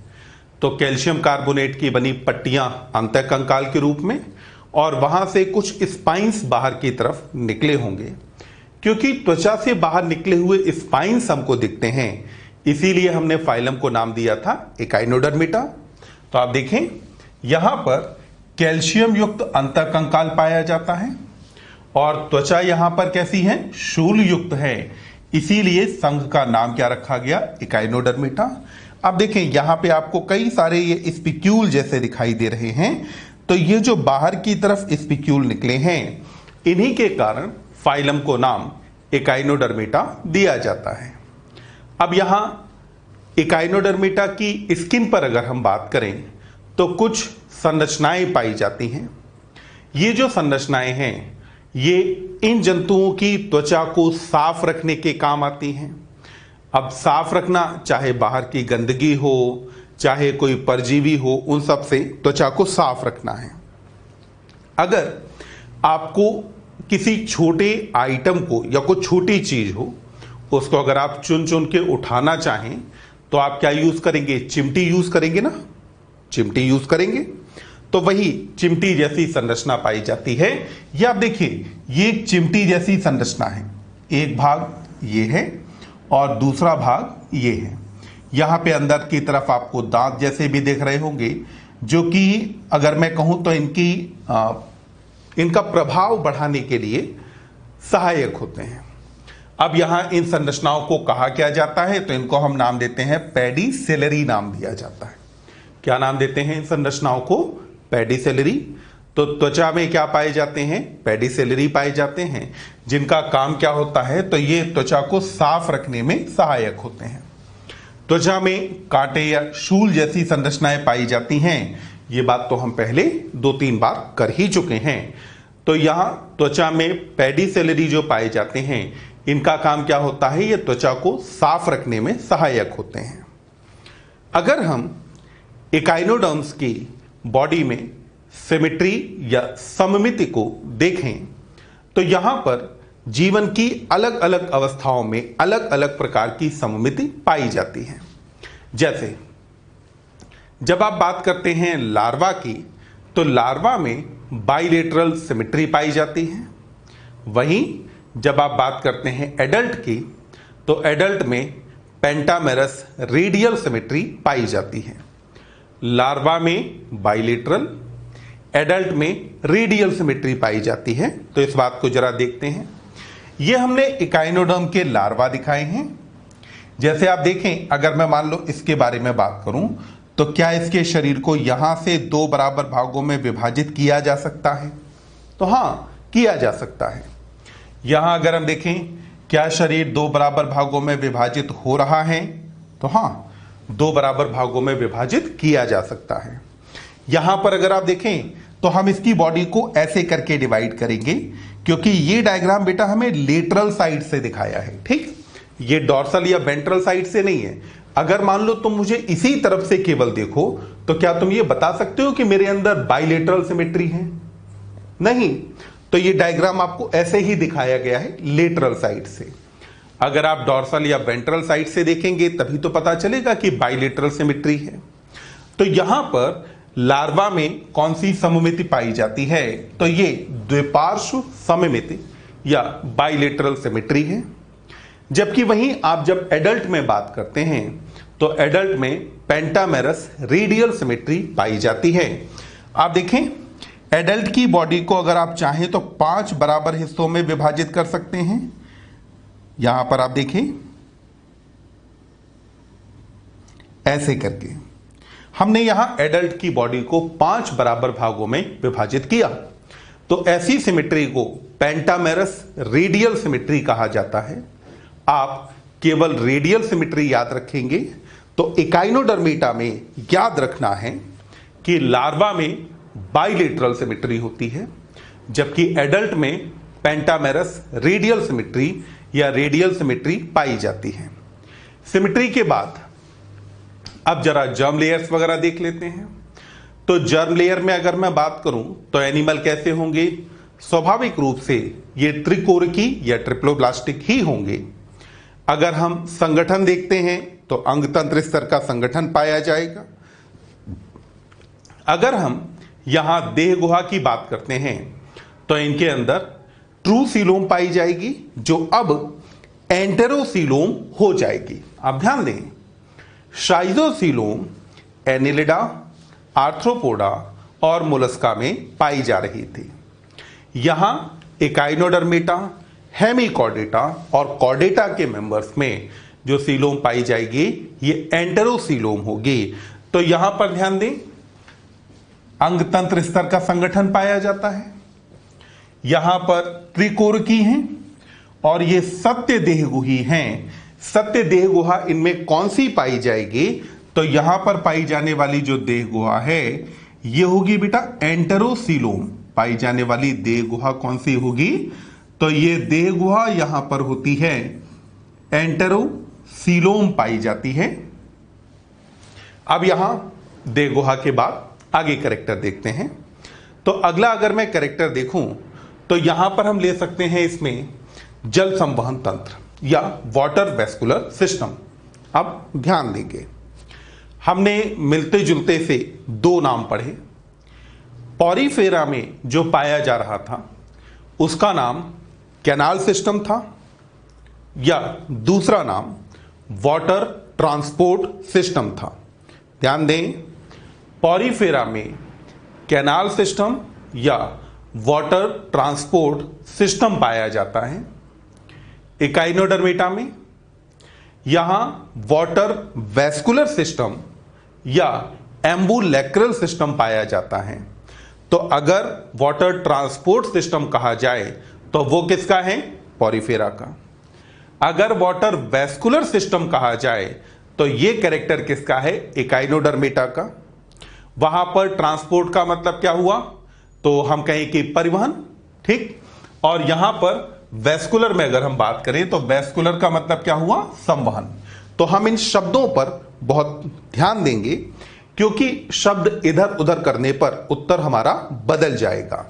तो कैल्शियम कार्बोनेट की बनी पट्टियां अंतःकंकाल के रूप में और वहां से कुछ स्पाइंस बाहर की तरफ निकले होंगे। क्योंकि त्वचा से बाहर निकले हुए स्पाइंस हमको दिखते हैं, इसीलिए हमने फाइलम को नाम दिया था एकाइनोडर्मेटा। तो आप देखें यहां पर कैल्शियम युक्त अंतःकंकाल पाया जाता है और त्वचा यहां पर कैसी है? शूल युक्त है, इसीलिए संघ का नाम क्या रखा गया? एकाइनोडर्मेटा। अब देखें यहां पे आपको कई सारे ये स्पिक्यूल जैसे दिखाई दे रहे हैं। तो ये जो बाहर की तरफ स्पिक्यूल निकले हैं, इन्हीं के कारण फाइलम को नाम एकाइनोडर्मेटा दिया जाता है। अब यहां एकाइनोडर्मेटा की स्किन पर अगर हम बात करें तो कुछ संरचनाएं पाई जाती हैं। ये जो संरचनाएं हैं ये इन जंतुओं की त्वचा को साफ रखने के काम आती हैं। अब साफ रखना, चाहे बाहर की गंदगी हो, चाहे कोई परजीवी हो, उन सब से त्वचा को साफ रखना है। अगर आपको किसी छोटे आइटम को या कोई छोटी चीज हो उसको अगर आप चुन चुन के उठाना चाहें तो आप क्या यूज करेंगे? चिमटी यूज करेंगे ना, चिमटी यूज करेंगे। तो वही चिमटी जैसी संरचना पाई जाती है। ये आप देखिए, ये एक चिमटी जैसी संरचना है। एक भाग ये है और दूसरा भाग ये है। यहां पे अंदर की तरफ आपको दांत जैसे भी दिख रहे होंगे, जो कि अगर मैं कहूं तो इनका प्रभाव बढ़ाने के लिए सहायक होते हैं। अब यहां इन संरचनाओं को कहा क्या जाता है, तो इनको हम नाम देते हैं पेडिसेलरी नाम दिया जाता है। क्या नाम देते हैं इन संरचनाओं को? पेडिसेलरी। तो त्वचा में क्या पाए जाते हैं? पेडिसेलरी पाए जाते हैं, जिनका काम क्या होता है, तो ये त्वचा को साफ रखने में सहायक होते हैं। त्वचा में कांटे या शूल जैसी संरचनाएं पाई जाती हैं। ये बात तो हम पहले 2-3 बार कर ही चुके हैं। तो यहां त्वचा में पेडिसेलरी जो पाए जाते हैं, इनका काम क्या होता है? ये त्वचा को साफ रखने में सहायक होते हैं। अगर हम इकाइनोडर्म्स की बॉडी में सिमेट्री या सममिति को देखें, तो यहां पर जीवन की अलग अलग अवस्थाओं में अलग अलग प्रकार की सममिति पाई जाती है। जैसे जब आप बात करते हैं लार्वा की, तो लार्वा में बाइलेटरल सिमेट्री पाई जाती है। वहीं जब आप बात करते हैं एडल्ट की, तो एडल्ट में पेंटामेरस रेडियल सिमेट्री पाई जाती है। लार्वा में बाइलेटरल, एडल्ट में रेडियल सिमेट्री पाई जाती है। तो इस बात को जरा देखते हैं। ये हमने इकाइनोडर्म के लार्वा दिखाए हैं। जैसे आप देखें, अगर मैं मान लो इसके बारे में बात करूं, तो क्या इसके शरीर को यहां से 2 बराबर भागों में विभाजित किया जा सकता है? तो हां, किया जा सकता है। यहां अगर हम देखें, क्या शरीर 2 बराबर भागों में विभाजित हो रहा है? तो हां, 2 बराबर भागों में विभाजित किया जा सकता है। यहां पर अगर आप देखें, तो हम इसकी बॉडी को ऐसे करके डिवाइड करेंगे, क्योंकि ये डायग्राम बेटा हमें लेटरल साइड से दिखाया है। ठीक, ये डॉर्सल या वेंट्रल साइड से नहीं है। अगर मान लो तुम मुझे इसी तरफ से केवल देखो, तो क्या तुम ये बता सकते हो कि मेरे अंदर बाइलेटरल सिमेट्री है? नहीं। तो ये डायग्राम आपको ऐसे ही दिखाया गया है, लेटरल साइड से। अगर आप डॉर्सल या वेंट्रल साइड से देखेंगे, तभी तो पता चलेगा कि बाइलेटरल सिमेट्री है। तो यहां पर लार्वा में कौन सी सममिति पाई जाती है? तो ये द्विपार्श्व सममिति या बाइलेटरल सिमेट्री है। जबकि वहीं आप जब एडल्ट में बात करते हैं, तो एडल्ट में पेंटामेरस रेडियल सिमेट्री पाई जाती है। आप देखें, एडल्ट की बॉडी को अगर आप चाहें तो 5 बराबर हिस्सों में विभाजित कर सकते हैं। यहां पर आप देखें, ऐसे करके हमने यहां एडल्ट की बॉडी को 5 बराबर भागों में विभाजित किया। तो ऐसी सिमेट्री को पेंटामेरस रेडियल सिमेट्री कहा जाता है। आप केवल रेडियल सिमेट्री याद रखेंगे, तो इकाइनोडर्मिटा में याद रखना है कि लार्वा में बाइलेटरल सिमेट्री होती है, जबकि एडल्ट में पेंटामेरस रेडियल सिमेट्री या रेडियल सिमेट्री पाई जाती है। सिमेट्री के बाद अब जरा जर्म लेयर्स वगैरह देख लेते हैं। तो जर्म लेयर में अगर मैं बात करूं, तो एनिमल कैसे होंगे? स्वाभाविक रूप से ये त्रिकोरकी या ट्रिप्लोब्लास्टिक ही होंगे। अगर हम संगठन देखते हैं, तो अंगतंत्र स्तर का संगठन पाया जाएगा। अगर हम यहां देह गुहा की बात करते हैं, तो इनके अंदर ट्रूसीलोम पाई जाएगी, जो अब एंटेरोसीलोम हो जाएगी। आप ध्यान दें, शाइजोसीलोम एनिलिडा, आर्थ्रोपोडा और मोलस्का में पाई जा रही थी। यहां इकाइनोडर्मेटा, हेमिकॉर्डेटा और कॉर्डेटा के मेंबर्स में जो सीलोम पाई जाएगी, ये एंटेरोसीलोम होगी। तो यहां पर ध्यान दें, अंगतंत्र स्तर का संगठन पाया जाता है। यहां पर त्रिकोरकी हैं और ये सत्य देहगुही हैं। सत्य देह गुहा इनमें कौन सी पाई जाएगी? तो यहां पर पाई जाने वाली जो देह गुहा है, ये होगी बेटा एंटेरोसीलोम। पाई जाने वाली देह गुहा कौन सी होगी? तो ये देह गुहा यहां पर होती है एंटेरोसीलोम पाई जाती है। अब यहां देह गुहा के बाद आगे कैरेक्टर देखते हैं। तो अगला अगर मैं कैरेक्टर देखूं, तो यहां पर हम ले सकते हैं इसमें जल संवहन तंत्र या वाटर वेस्कुलर सिस्टम। अब ध्यान देंगे, हमने मिलते जुलते से 2 नाम पढ़े। पॉरीफेरा में जो पाया जा रहा था उसका नाम कैनाल सिस्टम था, या दूसरा नाम वाटर ट्रांसपोर्ट सिस्टम था। ध्यान दें, पॉरीफेरा में कैनाल सिस्टम या वाटर ट्रांसपोर्ट सिस्टम पाया जाता है। इकाइनोडर्मेटा में यहां वाटर वैस्कुलर सिस्टम या एम्बुलेक्रल सिस्टम पाया जाता है। तो अगर वाटर ट्रांसपोर्ट सिस्टम कहा जाए तो वो किसका है? पॉरीफेरा का। अगर वाटर वैस्कुलर सिस्टम कहा जाए तो ये कैरेक्टर किसका है? इकाइनोडर्मेटा का। वहां पर ट्रांसपोर्ट का मतलब क्या हुआ? तो हम कहें कि परिवहन, ठीक। और यहां पर वैस्कुलर में अगर हम बात करें तो वैस्कुलर का मतलब क्या हुआ? संवहन। तो हम इन शब्दों पर बहुत ध्यान देंगे क्योंकि शब्द इधर उधर करने पर उत्तर हमारा बदल जाएगा।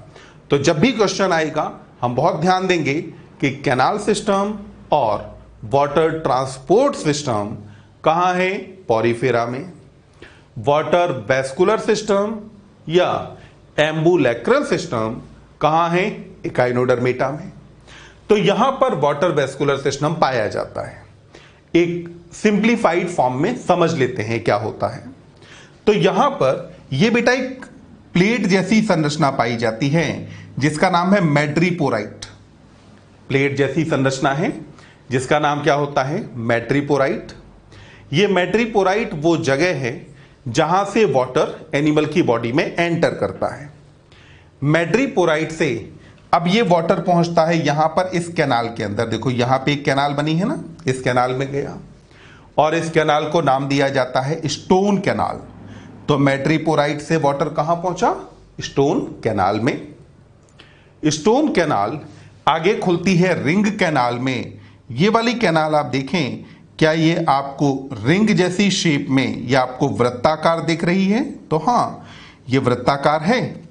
तो जब भी क्वेश्चन आएगा हम बहुत ध्यान देंगे कि कैनाल सिस्टम और वाटर ट्रांसपोर्ट सिस्टम कहां है? पॉरीफेरा में। वाटर वैस्कुलर सिस्टम या एम्बुलेक्रल सिस्टम कहां है? इकाइनोडर्मेटा में। तो यहां पर वाटर वैस्कुलर सिस्टम पाया जाता है। एक सिंप्लीफाइड फॉर्म में समझ लेते हैं क्या होता है। तो यहां पर यह बेटा एक प्लेट जैसी संरचना पाई जाती है जिसका नाम है मैड्रीपोराइट। प्लेट जैसी संरचना है जिसका नाम क्या होता है? मैड्रीपोराइट। यह मैड्रीपोराइट वो जगह है जहां से वाटर एनिमल की बॉडी में एंटर करता है। मैड्रीपोराइट से अब ये वाटर पहुंचता है यहां पर इस कैनाल के अंदर। देखो यहां पे एक कैनाल बनी है ना, इस कैनाल में गया और इस कैनाल को नाम दिया जाता है स्टोन कैनाल। तो मैड्रीपोराइट से वाटर कहां पहुंचा? स्टोन कैनाल में। स्टोन कैनाल आगे खुलती है रिंग कैनाल में। ये वाली कैनाल आप देखें, क्या ये आपको रिंग जैसी शेप में या आपको वृत्ताकार दिख रही है? तो हां, ये वृत्ताकार है,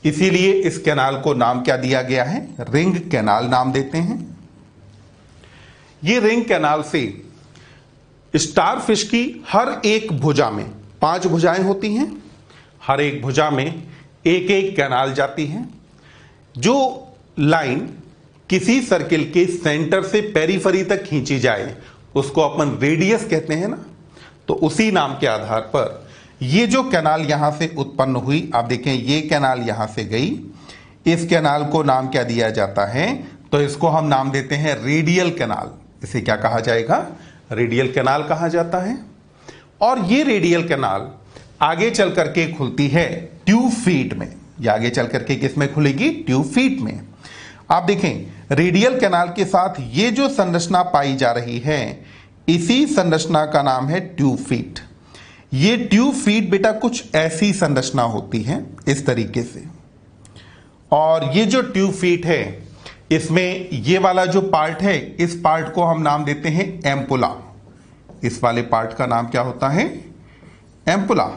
इसीलिए इस कैनाल को नाम क्या दिया गया है? रिंग कैनाल नाम देते हैं। ये रिंग कैनाल से स्टारफिश की हर एक भुजा में 5 भुजाएं होती हैं, हर एक भुजा में एक एक कैनाल जाती है। जो लाइन किसी सर्किल के सेंटर से पेरिफेरी तक खींची जाए उसको अपन रेडियस कहते हैं ना। तो उसी नाम के आधार पर ये जो कैनाल यहां से उत्पन्न हुई, आप देखें ये कैनाल यहां से गई, इस कैनाल को नाम क्या दिया जाता है? तो इसको हम नाम देते हैं रेडियल कैनाल। इसे क्या कहा जाएगा? रेडियल कैनाल कहा जाता है। और ये रेडियल कैनाल आगे चल करके खुलती है ट्यूब फीट में। ये आगे चल करके किस में खुलेगी? ट्यूब फीट में। आप देखें रेडियल कैनाल के साथ ये जो संरचना पाई जा रही है, इसी संरचना का नाम है ट्यूब फीट। ये ट्यूब फीट बेटा कुछ ऐसी संरचना होती है इस तरीके से। और ये जो ट्यूब फीट है इसमें ये वाला जो पार्ट है, इस पार्ट को हम नाम देते हैं एम्पुला। इस वाले पार्ट का नाम क्या होता है? एम्पुला।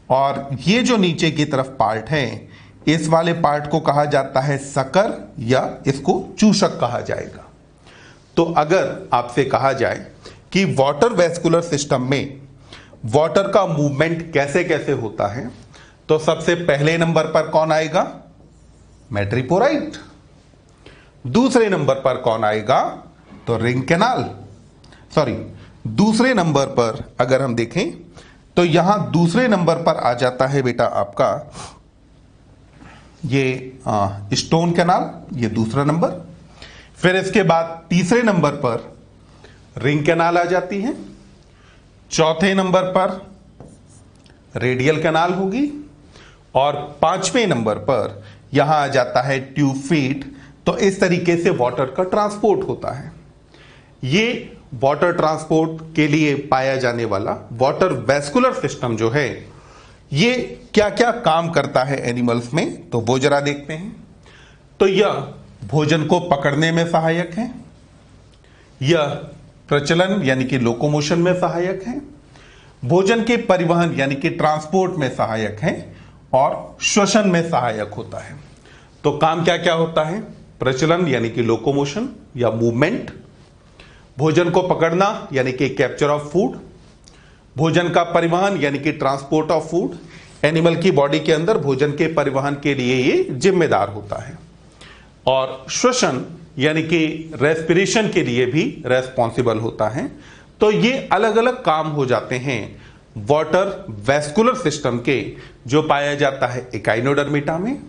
और ये जो नीचे की तरफ पार्ट है, इस वाले पार्ट को कहा जाता है सकर या इसको चूषक कहा जाएगा। तो अगर आपसे कहा जाए कि वाटर वैस्कुलर सिस्टम में वाटर का मूवमेंट कैसे कैसे होता है, तो सबसे पहले नंबर पर कौन आएगा? मैड्रीपोराइट। दूसरे नंबर पर कौन आएगा? तो रिंग कैनाल। सॉरी, दूसरे नंबर पर अगर हम देखें तो यहां दूसरे नंबर पर आ जाता है बेटा आपका ये स्टोन कैनाल, ये दूसरा नंबर। फिर इसके बाद तीसरे नंबर पर रिंग कैनाल आ जाती है। चौथे नंबर पर रेडियल कैनाल होगी और 5वें नंबर पर यहां आ जाता है ट्यूब फीट। तो इस तरीके से वाटर का ट्रांसपोर्ट होता है। ये वाटर ट्रांसपोर्ट के लिए पाया जाने वाला वाटर वैस्कुलर सिस्टम जो है, ये क्या क्या काम करता है एनिमल्स में, तो वो जरा देखते हैं। तो यह भोजन को पकड़ने में सहायक है, यह प्रचलन यानी कि लोकोमोशन में सहायक है, भोजन के परिवहन यानी कि ट्रांसपोर्ट में सहायक है और श्वसन में सहायक होता है। तो काम क्या क्या होता है? प्रचलन यानी कि लोकोमोशन या मूवमेंट, भोजन को पकड़ना यानी कि कैप्चर ऑफ फूड, भोजन का परिवहन यानी कि ट्रांसपोर्ट ऑफ फूड, एनिमल की बॉडी के अंदर भोजन के परिवहन के लिए ये जिम्मेदार होता है, और श्वसन यानी कि रेस्पिरेशन के लिए भी रेस्पॉन्सिबल होता है। तो ये अलग अलग काम हो जाते हैं वाटर वेस्कुलर सिस्टम के, जो पाया जाता है इकाइनोडर्मिटा में।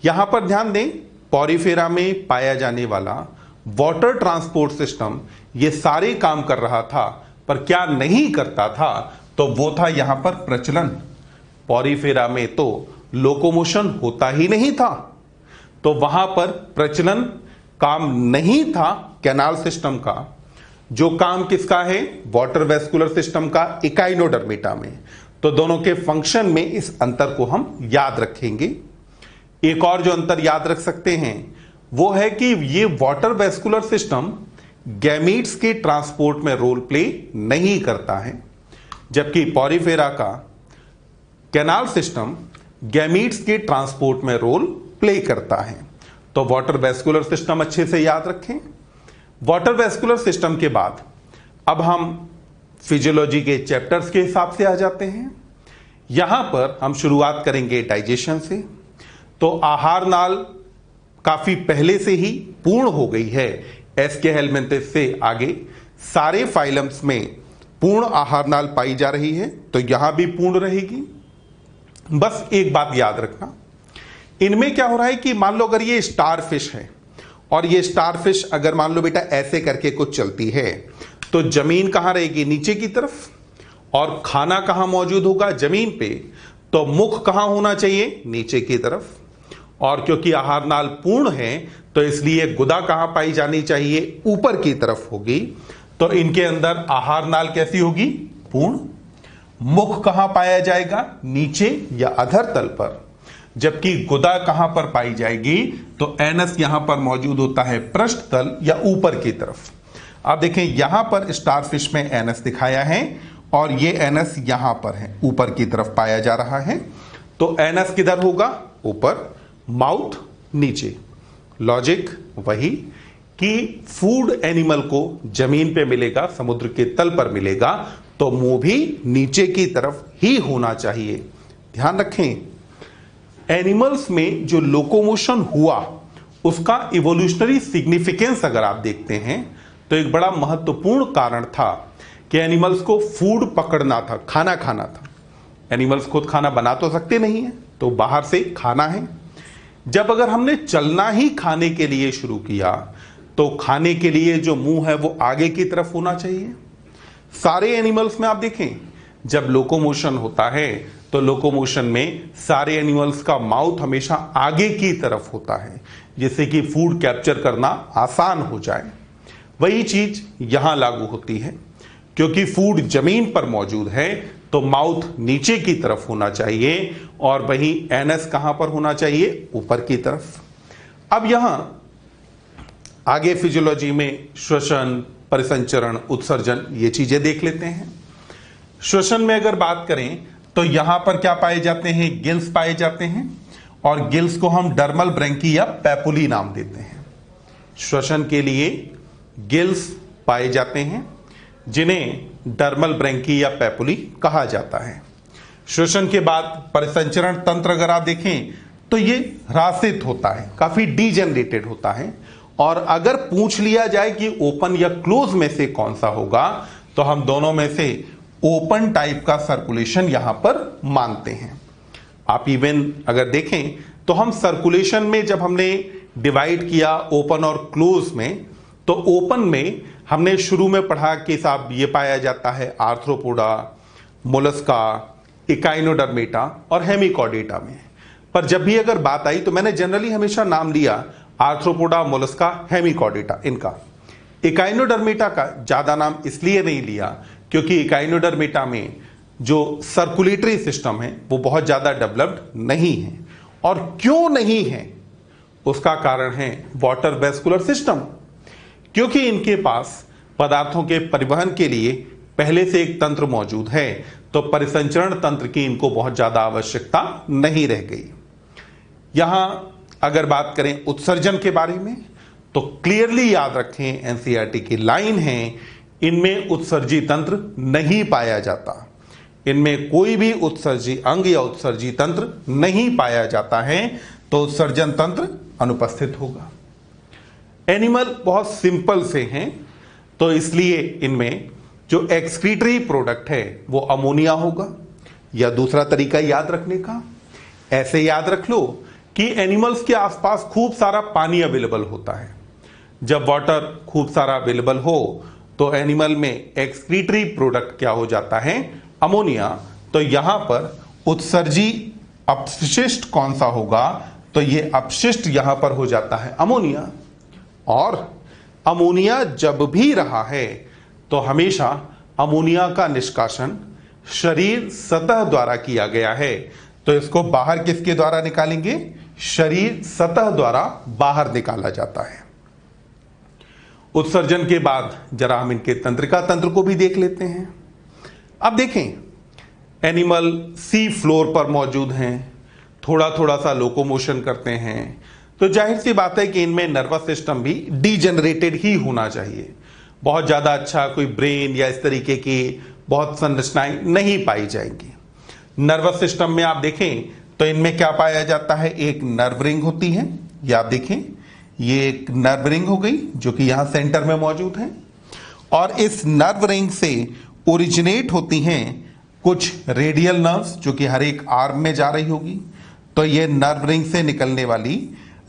यहां पर ध्यान दें, पॉरीफेरा में पाया जाने वाला वाटर ट्रांसपोर्ट सिस्टम ये सारे काम कर रहा था, पर क्या नहीं करता था, तो वो था यहां पर प्रचलन। पॉरीफेरा में तो लोकोमोशन होता ही नहीं था, तो वहां पर प्रचलन काम नहीं था कैनाल सिस्टम का। जो काम किसका है? वाटर वेस्कुलर सिस्टम का इकाइनोडर्मिटा में। तो दोनों के फंक्शन में इस अंतर को हम याद रखेंगे। एक और जो अंतर याद रख सकते हैं वो है कि ये वाटर वेस्कुलर सिस्टम गैमीट्स के ट्रांसपोर्ट में रोल प्ले नहीं करता है, जबकि पॉरीफेरा का कैनाल सिस्टम गैमीट्स के ट्रांसपोर्ट में रोल प्ले करता है। तो वाटर वेस्कुलर सिस्टम अच्छे से याद रखें। वाटर वेस्कुलर सिस्टम के बाद अब हम फिजियोलॉजी के चैप्टर्स के हिसाब से आ जाते हैं। यहां पर हम शुरुआत करेंगे डाइजेशन से। तो आहार नाल काफी पहले से ही पूर्ण हो गई है। एस्के हेलमिंथेस से आगे सारे फाइलम्स में पूर्ण आहार नाल पाई जा रही है, तो यहां भी पूर्ण रहेगी। बस एक बात याद रखना, इनमें क्या हो रहा है कि मान लो अगर ये स्टार फिश है और ये स्टार फिश अगर मान लो बेटा ऐसे करके कुछ चलती है, तो जमीन कहां रहेगी? नीचे की तरफ। और खाना कहां मौजूद होगा? जमीन पे। तो मुख कहां होना चाहिए? नीचे की तरफ। और क्योंकि आहार नाल पूर्ण है तो इसलिए गुदा कहां पाई जानी चाहिए? ऊपर की तरफ होगी। तो इनके अंदर आहार नाल कैसी होगी? पूर्ण। मुख कहां पाया जाएगा? नीचे या अधर तल पर। जबकि गुदा कहां पर पाई जाएगी? तो एनस यहां पर मौजूद होता है पृष्ठ तल या ऊपर की तरफ। अब देखें यहां पर स्टारफिश में एनस दिखाया है और ये एनस यहां पर है, ऊपर की तरफ पाया जा रहा है। तो एनस किधर होगा? ऊपर, माउथ नीचे। लॉजिक वही कि फूड एनिमल को जमीन पे मिलेगा, समुद्र के तल पर मिलेगा, तो मुंह भी नीचे की तरफ ही होना चाहिए। ध्यान रखें, एनिमल्स में जो लोकोमोशन हुआ उसका इवोल्यूशनरी सिग्निफिकेंस अगर आप देखते हैं तो एक बड़ा महत्वपूर्ण कारण था कि एनिमल्स को फूड पकड़ना था, खाना खाना था। एनिमल्स खुद खाना बना तो सकते नहीं है, तो बाहर से खाना है। जब अगर हमने चलना ही खाने के लिए शुरू किया तो खाने के लिए जो मुंह है वो आगे की तरफ होना चाहिए। सारे एनिमल्स में आप देखें जब लोकोमोशन होता है तो लोकोमोशन में सारे एनिमल्स का माउथ हमेशा आगे की तरफ होता है, जिससे कि फूड कैप्चर करना आसान हो जाए। वही चीज यहां लागू होती है, क्योंकि फूड जमीन पर मौजूद है तो माउथ नीचे की तरफ होना चाहिए और वहीं एनस कहां पर होना चाहिए? ऊपर की तरफ। अब यहां आगे फिजियोलॉजी में श्वसन, परिसंचरण, उत्सर्जन ये चीजें देख लेते हैं। श्वसन में अगर बात करें तो यहां पर क्या पाए जाते हैं? गिल्स पाए जाते हैं, और गिल्स को हम डर्मल ब्रैंकी या पैपुली नाम देते हैं। श्वसन के लिए गिल्स पाए जाते हैं जिन्हें डर्मल ब्रैंकी या पैपुली कहा जाता है। श्वसन के बाद परिसंचरण तंत्र अगर आप देखें तो ये ह्रासित होता है, काफी डीजेनरेटेड होता है। और अगर पूछ लिया जाए कि ओपन या क्लोज में से कौन सा होगा, तो हम दोनों में से ओपन टाइप का सर्कुलेशन यहां पर मानते हैं। आप इवन अगर देखें तो हम सर्कुलेशन में जब हमने डिवाइड किया ओपन और क्लोज में, तो ओपन में हमने शुरू में पढ़ा कि साहब ये पाया जाता है आर्थ्रोपोडा, मोलस्का, इकाइनोडर्मेटा और हेमिकॉर्डेटा में। पर जब भी अगर बात आई तो मैंने जनरली हमेशा नाम लिया आर्थ्रोपोडा, मोलस्का, हेमिकॉर्डेटा इनका। इकाइनोडर्मेटा का ज्यादा नाम इसलिए नहीं लिया क्योंकि इकाइनोडर्मेटा में जो सर्कुलेटरी सिस्टम है वो बहुत ज्यादा डेवलप्ड नहीं है। और क्यों नहीं है उसका कारण है वाटर वेस्कुलर सिस्टम, क्योंकि इनके पास पदार्थों के परिवहन के लिए पहले से एक तंत्र मौजूद है, तो परिसंचरण तंत्र की इनको बहुत ज्यादा आवश्यकता नहीं रह गई। यहां अगर बात करें उत्सर्जन के बारे में तो क्लियरली याद रखें, एनसीईआरटी की लाइन है, इनमें उत्सर्जी तंत्र नहीं पाया जाता। इनमें कोई भी उत्सर्जी अंग या उत्सर्जी तंत्र नहीं पाया जाता है तो उत्सर्जन तंत्र अनुपस्थित होगा। एनिमल बहुत सिंपल से हैं, तो इसलिए इनमें जो एक्सक्रीटरी प्रोडक्ट है वो अमोनिया होगा। या दूसरा तरीका याद रखने का, ऐसे याद रख लो कि एनिमल्स के आसपास खूब सारा पानी अवेलेबल होता है। जब वाटर खूब सारा अवेलेबल हो तो एनिमल में एक्सक्रीटरी प्रोडक्ट क्या हो जाता है, अमोनिया। तो यहां पर उत्सर्जी अपशिष्ट कौन सा होगा, तो ये अपशिष्ट यहां पर हो जाता है अमोनिया। और अमोनिया जब भी रहा है तो हमेशा अमोनिया का निष्कासन शरीर सतह द्वारा किया गया है। तो इसको बाहर किसके द्वारा निकालेंगे, शरीर सतह द्वारा बाहर निकाला जाता है। उत्सर्जन के बाद जरा हम इनके तंत्रिका तंत्र को भी देख लेते हैं। अब देखें, एनिमल सी फ्लोर पर मौजूद हैं, थोड़ा थोड़ा सा लोकोमोशन करते हैं, तो जाहिर सी बात है कि इनमें नर्वस सिस्टम भी डीजेनरेटेड ही होना चाहिए। बहुत ज़्यादा अच्छा कोई ब्रेन या इस तरीके की बहुत संरचनाएं नहीं पाई जाएंगी। नर्वस सिस्टम में आप देखें तो इनमें क्या पाया जाता है, एक नर्व रिंग होती है। ये आप देखें, ये एक नर्व रिंग हो गई जो कि यहाँ सेंटर में मौजूद है। और इस नर्व रिंग से ओरिजिनेट होती हैं कुछ रेडियल नर्व्स जो कि हर एक आर्म में जा रही होगी। तो ये नर्व रिंग से निकलने वाली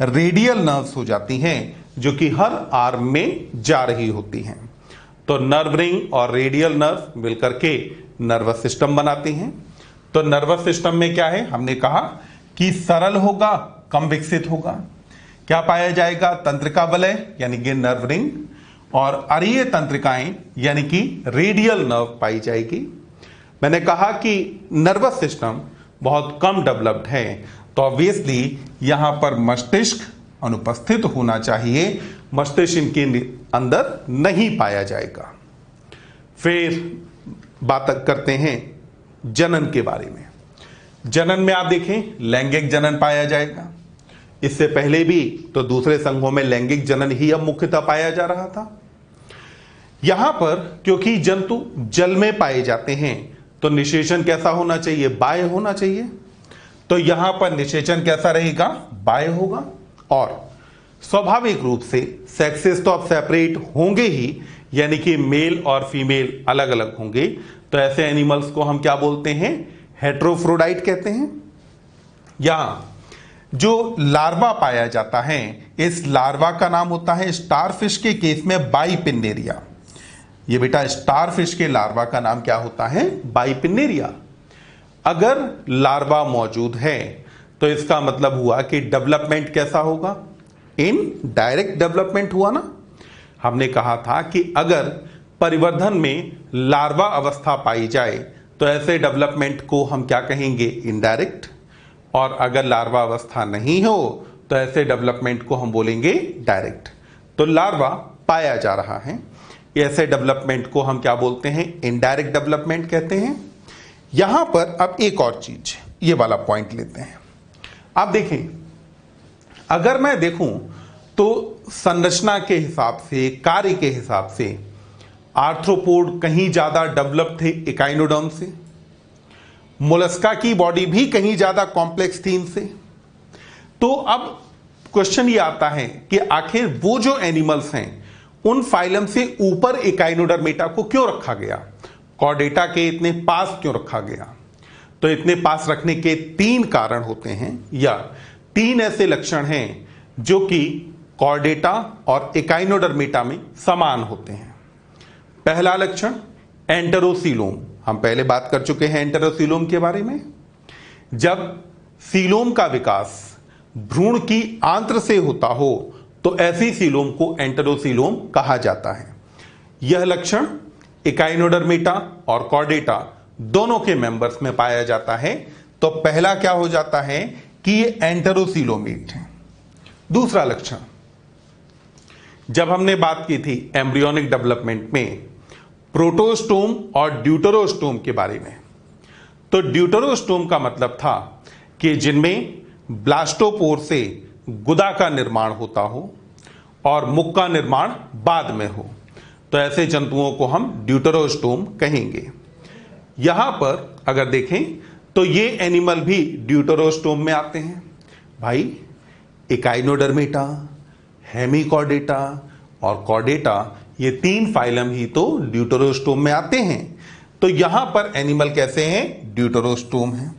रेडियल नर्व्स हो जाती हैं जो कि हर आर्म में जा रही होती हैं। तो नर्व रिंग और रेडियल नर्व मिलकर के नर्वस सिस्टम बनाते हैं। तो नर्वस सिस्टम में क्या है, हमने कहा कि सरल होगा, कम विकसित होगा। क्या पाया जाएगा, तंत्रिका वलय यानी कि नर्व रिंग, और अरीय तंत्रिकाएं यानी कि रेडियल नर्व पाई जाएगी। मैंने कहा कि नर्वस सिस्टम बहुत कम डेवलप्ड है, तो ऑब्वियसली यहां पर मस्तिष्क अनुपस्थित होना चाहिए। मस्तिष्क इनके अंदर नहीं पाया जाएगा। फिर बात करते हैं जनन के बारे में। जनन में आप देखें लैंगिक जनन पाया जाएगा। इससे पहले भी तो दूसरे संघों में लैंगिक जनन ही अब मुख्यतः पाया जा रहा था। यहां पर क्योंकि जंतु जल में पाए जाते हैं तो निषेचन कैसा होना चाहिए, बाह्य होना चाहिए। तो यहां पर निषेचन कैसा रहेगा, बाह्य होगा। और स्वाभाविक रूप से सेक्सेस तो अब सेपरेट होंगे ही, यानी कि मेल और फीमेल अलग अलग होंगे। तो ऐसे एनिमल्स को हम क्या बोलते हैं, हेट्रोफ्रोडाइट कहते हैं। यहां जो लार्वा पाया जाता है, इस लार्वा का नाम होता है, स्टारफिश के केस में बाइपिन्नेरिया। ये बेटा स्टारफिश के लार्वा का नाम क्या होता है, बाइपिन्नेरिया। अगर लार्वा मौजूद है तो इसका मतलब हुआ कि डेवलपमेंट कैसा होगा, इन डायरेक्ट डेवलपमेंट हुआ ना। हमने कहा था कि अगर परिवर्धन में लार्वा अवस्था पाई जाए तो ऐसे डेवलपमेंट को हम क्या कहेंगे, इनडायरेक्ट। और अगर लार्वा अवस्था नहीं हो तो ऐसे डेवलपमेंट को हम बोलेंगे डायरेक्ट। तो लार्वा पाया जा रहा है, ऐसे डेवलपमेंट को हम क्या बोलते हैं, इनडायरेक्ट डेवलपमेंट कहते हैं। यहां पर अब एक और चीज, ये वाला पॉइंट लेते हैं। आप देखें, अगर मैं देखूं तो संरचना के हिसाब से, कार्य के हिसाब से आर्थ्रोपोड कहीं ज्यादा डेवलप्ड थे इकाइनोडर्म से। मोलस्का की बॉडी भी कहीं ज्यादा कॉम्प्लेक्स थी इनसे। तो अब क्वेश्चन ये आता है कि आखिर वो जो एनिमल्स हैं उन फाइलम से ऊपर इकाइनोडर्मेटा को क्यों रखा गया, कॉर्डेटा के इतने पास क्यों रखा गया। तो इतने पास रखने के 3 कारण होते हैं, या 3 ऐसे लक्षण हैं जो कि कॉर्डेटा और इकाइनोडर्मेटा में समान होते हैं। पहला लक्षण एंटेरोसीलोम, हम पहले बात कर चुके हैं एंटेरोसीलोम के बारे में। जब सीलोम का विकास भ्रूण की आंत्र से होता हो तो ऐसी सीलोम को एंटेरोसीलोम कहा जाता है। यह लक्षण इकाइनोडर्मेटा और कॉर्डेटा दोनों के मेंबर्स में पाया जाता है। तो पहला क्या हो जाता है कि ये एंटेरोसीलोमेट है। दूसरा लक्षण, जब हमने बात की थी एम्ब्रियोनिक डेवलपमेंट में प्रोटोस्टोम और ड्यूटेरोस्टोम के बारे में, तो ड्यूटेरोस्टोम का मतलब था कि जिनमें ब्लास्टोपोर से गुदा का निर्माण होता हो और मुख का निर्माण बाद में हो, तो ऐसे जंतुओं को हम ड्यूटेरोस्टोम कहेंगे। यहां पर अगर देखें तो ये एनिमल भी ड्यूटेरोस्टोम में आते हैं भाई। इकाइनोडर्मेटा, हेमिकॉर्डेटा और कॉर्डेटा, ये 3 फाइलम ही तो ड्यूटेरोस्टोम में आते हैं। तो यहां पर एनिमल कैसे हैं? ड्यूटेरोस्टोम है।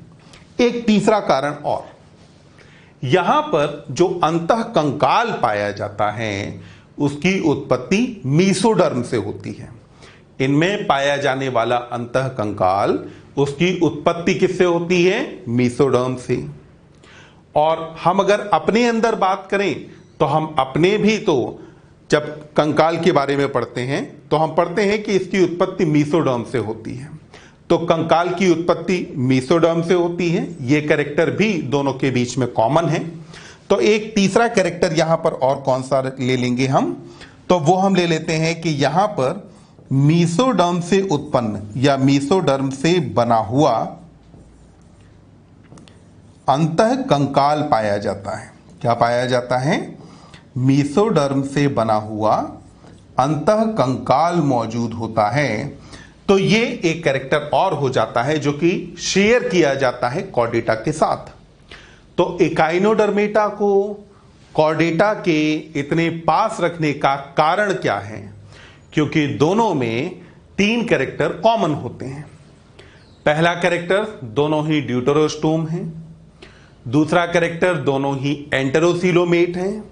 एक तीसरा कारण और, यहां पर जो अंतः कंकाल पाया जाता है उसकी उत्पत्ति मीसोडर्म से होती है। इनमें पाया जाने वाला अंतः कंकाल, उसकी उत्पत्ति किससे होती है? मीसोडर्म से। और हम अगर अपने अंदर बात करें तो हम अपने भी तो जब कंकाल के बारे में पढ़ते हैं तो हम पढ़ते हैं कि इसकी उत्पत्ति मीसोडर्म से होती है। तो कंकाल की उत्पत्ति मीसोडर्म से होती है। ये कैरेक्टर भी दोनों के बीच में कॉमन है। तो एक तीसरा कैरेक्टर यहां पर और कौन सा ले लेंगे हम? तो वो हम ले लेते हैं कि यहां पर मीसोडर्म से उत्पन्न या मीसोडर्म से बना हुआ अंतः कंकाल पाया जाता है। क्या पाया जाता है? मीसोडर्म से बना हुआ अंतः कंकाल मौजूद होता है। तो ये एक कैरेक्टर और हो जाता है जो कि शेयर किया जाता है कॉर्डेटा के साथ। तो इकाइनोडर्मेटा को कॉर्डेटा के इतने पास रखने का कारण क्या है? क्योंकि दोनों में 3 कैरेक्टर कॉमन होते हैं। पहला कैरेक्टर दोनों ही ड्यूटेरोस्टोम हैं, दूसरा कैरेक्टर दोनों ही एंटेरोसीलोमेट हैं,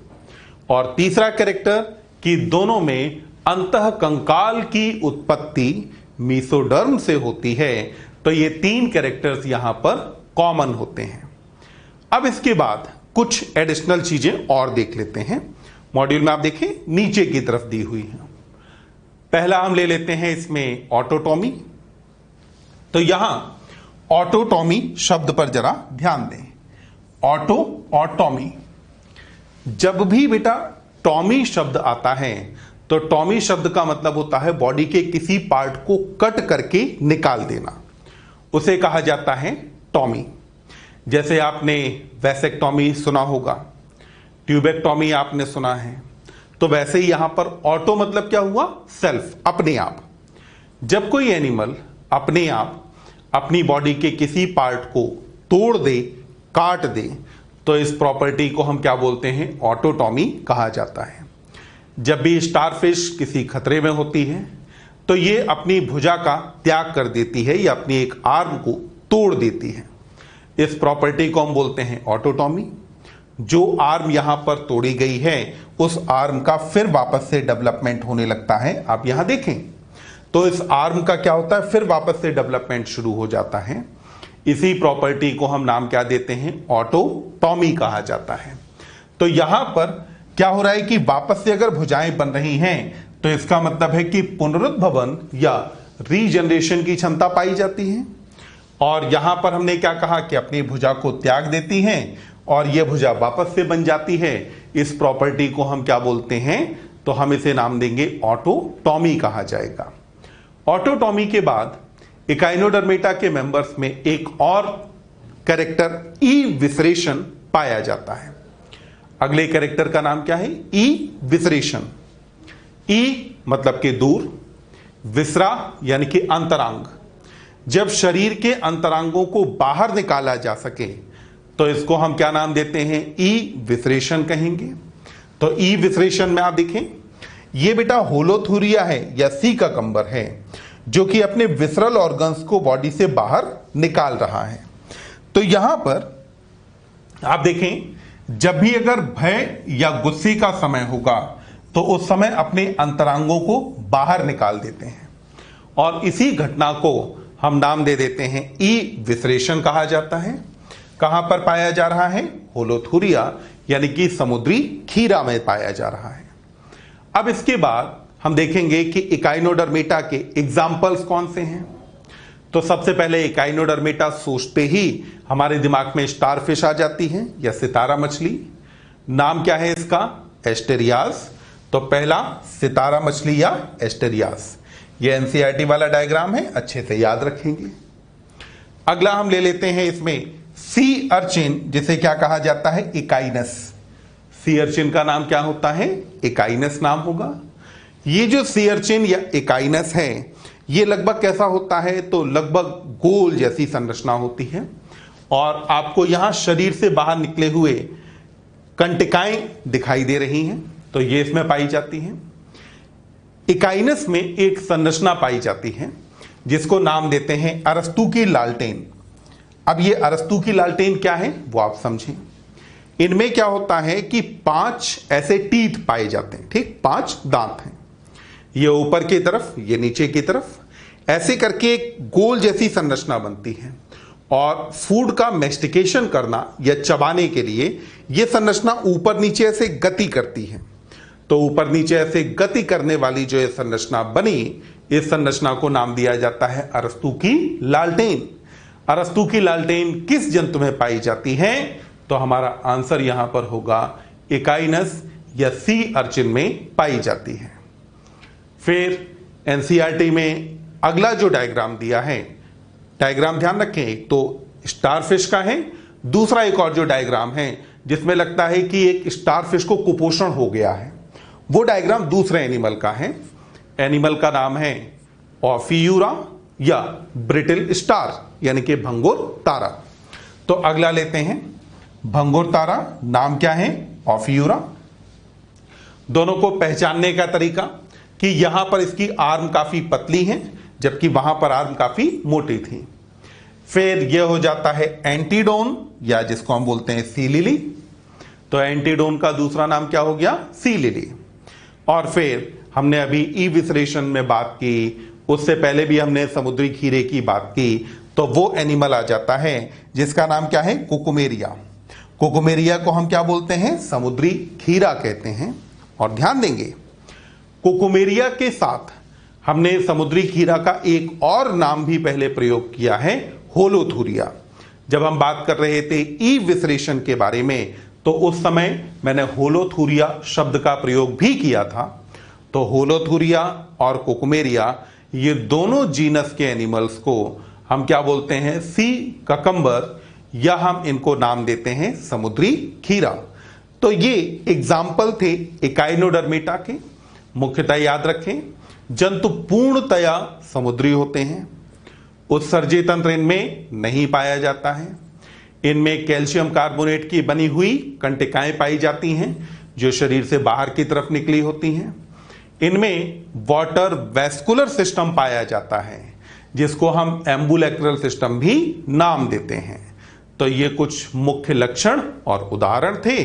और तीसरा कैरेक्टर कि दोनों में अंतः कंकाल की उत्पत्ति मीसोडर्म से होती है। तो ये 3 कैरेक्टर्स यहां पर कॉमन होते हैं। अब इसके बाद कुछ एडिशनल चीजें और देख लेते हैं। मॉड्यूल में आप देखें नीचे की तरफ दी हुई है। पहला हम ले लेते हैं इसमें ऑटोटॉमी। तो यहां ऑटोटॉमी शब्द पर जरा ध्यान दें। ऑटो और टॉमी, जब भी बेटा टॉमी शब्द आता है तो टॉमी शब्द का मतलब होता है बॉडी के किसी पार्ट को कट करके निकाल देना, उसे कहा जाता है टॉमी। जैसे आपने वैसेक्टॉमी सुना होगा, ट्यूबेक्टॉमी आपने सुना है, तो वैसे ही यहां पर ऑटो मतलब क्या हुआ? सेल्फ, अपने आप। जब कोई एनिमल अपने आप अपनी बॉडी के किसी पार्ट को तोड़ दे, काट दे, तो इस प्रॉपर्टी को हम क्या बोलते हैं? ऑटोटॉमी कहा जाता है। जब भी स्टारफिश किसी खतरे में होती है तो ये अपनी भुजा का त्याग कर देती है या अपनी एक आर्म को तोड़ देती है। इस प्रॉपर्टी को हम बोलते हैं ऑटोटॉमी। जो आर्म यहां पर तोड़ी गई है उस आर्म का फिर वापस से डेवलपमेंट होने लगता है। आप यहां देखें तो इस आर्म का क्या होता है? फिर वापस से डेवलपमेंट शुरू हो जाता है। इसी प्रॉपर्टी को हम नाम क्या देते हैं? ऑटोटॉमी कहा जाता है। तो यहां पर क्या हो रहा है कि वापस से अगर भुजाएं बन रही हैं तो इसका मतलब है कि पुनरुद्भवन या रीजनरेशन की क्षमता पाई जाती है। और यहां पर हमने क्या कहा कि अपनी भुजा को त्याग देती हैं और यह भुजा वापस से बन जाती है। इस प्रॉपर्टी को हम क्या बोलते हैं? तो हम इसे नाम देंगे ऑटोटॉमी कहा जाएगा। ऑटोटॉमी के बाद इकाइनोडर्मेटा के मेंबर्स में एक और कैरेक्टर ई विसरेशन पाया जाता है। अगले कैरेक्टर का नाम क्या है? ई विसरेशन। ई मतलब कि दूर, विसरा यानी कि अंतरांग। जब शरीर के अंतरांगों को बाहर निकाला जा सके तो इसको हम क्या नाम देते हैं? ई विसरेशन कहेंगे। तो ई विसरेशन में आप देखें ये बेटा होलोथूरिया है या सी का कंबर है जो कि अपने विसरल ऑर्गन्स को बॉडी से बाहर निकाल रहा है। तो यहां पर आप देखें जब भी अगर भय या गुस्से का समय होगा तो उस समय अपने अंतरांगों को बाहर निकाल देते हैं और इसी घटना को हम नाम दे देते हैं ई विसरेशन कहा जाता है। कहां पर पाया जा रहा है? होलोथूरिया यानी कि समुद्री खीरा में पाया जा रहा है। अब इसके बाद हम देखेंगे कि इकाइनोडर्मेटा के एग्जाम्पल्स कौन से हैं। तो सबसे पहले इकाइनोडर्मेटा सोचते ही हमारे दिमाग में स्टारफिश आ जाती है या सितारा मछली। नाम क्या है इसका? एस्टेरियास। तो पहला सितारा मछली या एस्टेरियास। ये एनसीईआरटी वाला डायग्राम है, अच्छे से याद रखेंगे। अगला हम ले लेते हैं इसमें सी अर्चिन, जिसे क्या कहा जाता है? इकाइनस। सी अर्चिन का नाम क्या होता है? इकाइनस नाम होगा। ये जो सी अर्चिन या इकाइनस है ये लगभग कैसा होता है, तो लगभग गोल जैसी संरचना होती है और आपको यहां शरीर से बाहर निकले हुए कंटिकाएं दिखाई दे रही हैं, तो ये इसमें पाई जाती हैं। इकाइनस में एक संरचना पाई जाती है जिसको नाम देते हैं अरस्तू की लालटेन। अब ये अरस्तू की लालटेन क्या है वो आप समझें। इनमें क्या होता है कि 5 ऐसे टीथ पाए जाते हैं, ठीक, 5 दांत हैं, ये ऊपर की तरफ, ये नीचे की तरफ, ऐसे करके एक गोल जैसी संरचना बनती है और फूड का मैस्टिकेशन करना या चबाने के लिए यह संरचना ऊपर नीचे ऐसे गति करती है। तो ऊपर नीचे ऐसे गति करने वाली जो ये संरचना बनी, इस संरचना को नाम दिया जाता है अरस्तू की लालटेन। अरस्तू की लालटेन किस जंतु में पाई जाती है, तो हमारा आंसर यहां पर होगा इकाइनस या सी अर्चिन में पाई जाती है। फिर एनसीईआरटी में अगला जो डायग्राम दिया है, डायग्राम ध्यान रखें, एक तो स्टारफिश का है, दूसरा एक और जो डायग्राम है जिसमें लगता है कि एक स्टारफिश को कुपोषण हो गया है, वो डायग्राम दूसरे एनिमल का है। एनिमल का नाम है ऑफियूरा या ब्रिटल स्टार, यानी कि भंगुर तारा। तो अगला लेते हैं, भंगुर तारा, नाम क्या है, ऑफियूरा। दोनों को पहचानने का तरीका कि यहां पर इसकी आर्म काफी पतली है जबकि वहां पर आर्म काफी मोटी थी। फिर यह हो जाता है एंटीडोन, या जिसको हम बोलते हैं सी लिली। तो एंटीडोन का दूसरा नाम क्या हो गया, सी लिली। और फिर हमने अभी ई विसरेशन में बात की, उससे पहले भी हमने समुद्री खीरे की बात की, तो वो एनिमल आ जाता है जिसका नाम क्या है, कुकुमेरिया। कुकुमेरिया को हम क्या बोलते हैं, समुद्री खीरा कहते हैं। और ध्यान देंगे, कुकुमेरिया के साथ हमने समुद्री खीरा का एक और नाम भी पहले प्रयोग किया है, होलोथूरिया। जब हम बात कर रहे थे ई विसरेशन के बारे में, तो उस समय मैंने होलोथूरिया शब्द का प्रयोग भी किया था। तो होलोथूरिया और कुकुमेरिया, ये दोनों जीनस के एनिमल्स को हम क्या बोलते हैं, सी ककम्बर, या हम इनको नाम देते हैं समुद्री खीरा। तो ये एग्जाम्पल थे इकाइनोडर्मेटा के। मुख्यतः याद रखें, जंतु पूर्णतया समुद्री होते हैं, उत्सर्जी तंत्र इनमें नहीं पाया जाता है। इनमें कैल्शियम कार्बोनेट की बनी हुई कंटिकाएं पाई जाती हैं जो शरीर से बाहर की तरफ निकली होती हैं। इनमें वाटर वेस्कुलर सिस्टम पाया जाता है जिसको हम एम्बुलेक्रल सिस्टम भी नाम देते हैं। तो ये कुछ मुख्य लक्षण और उदाहरण थे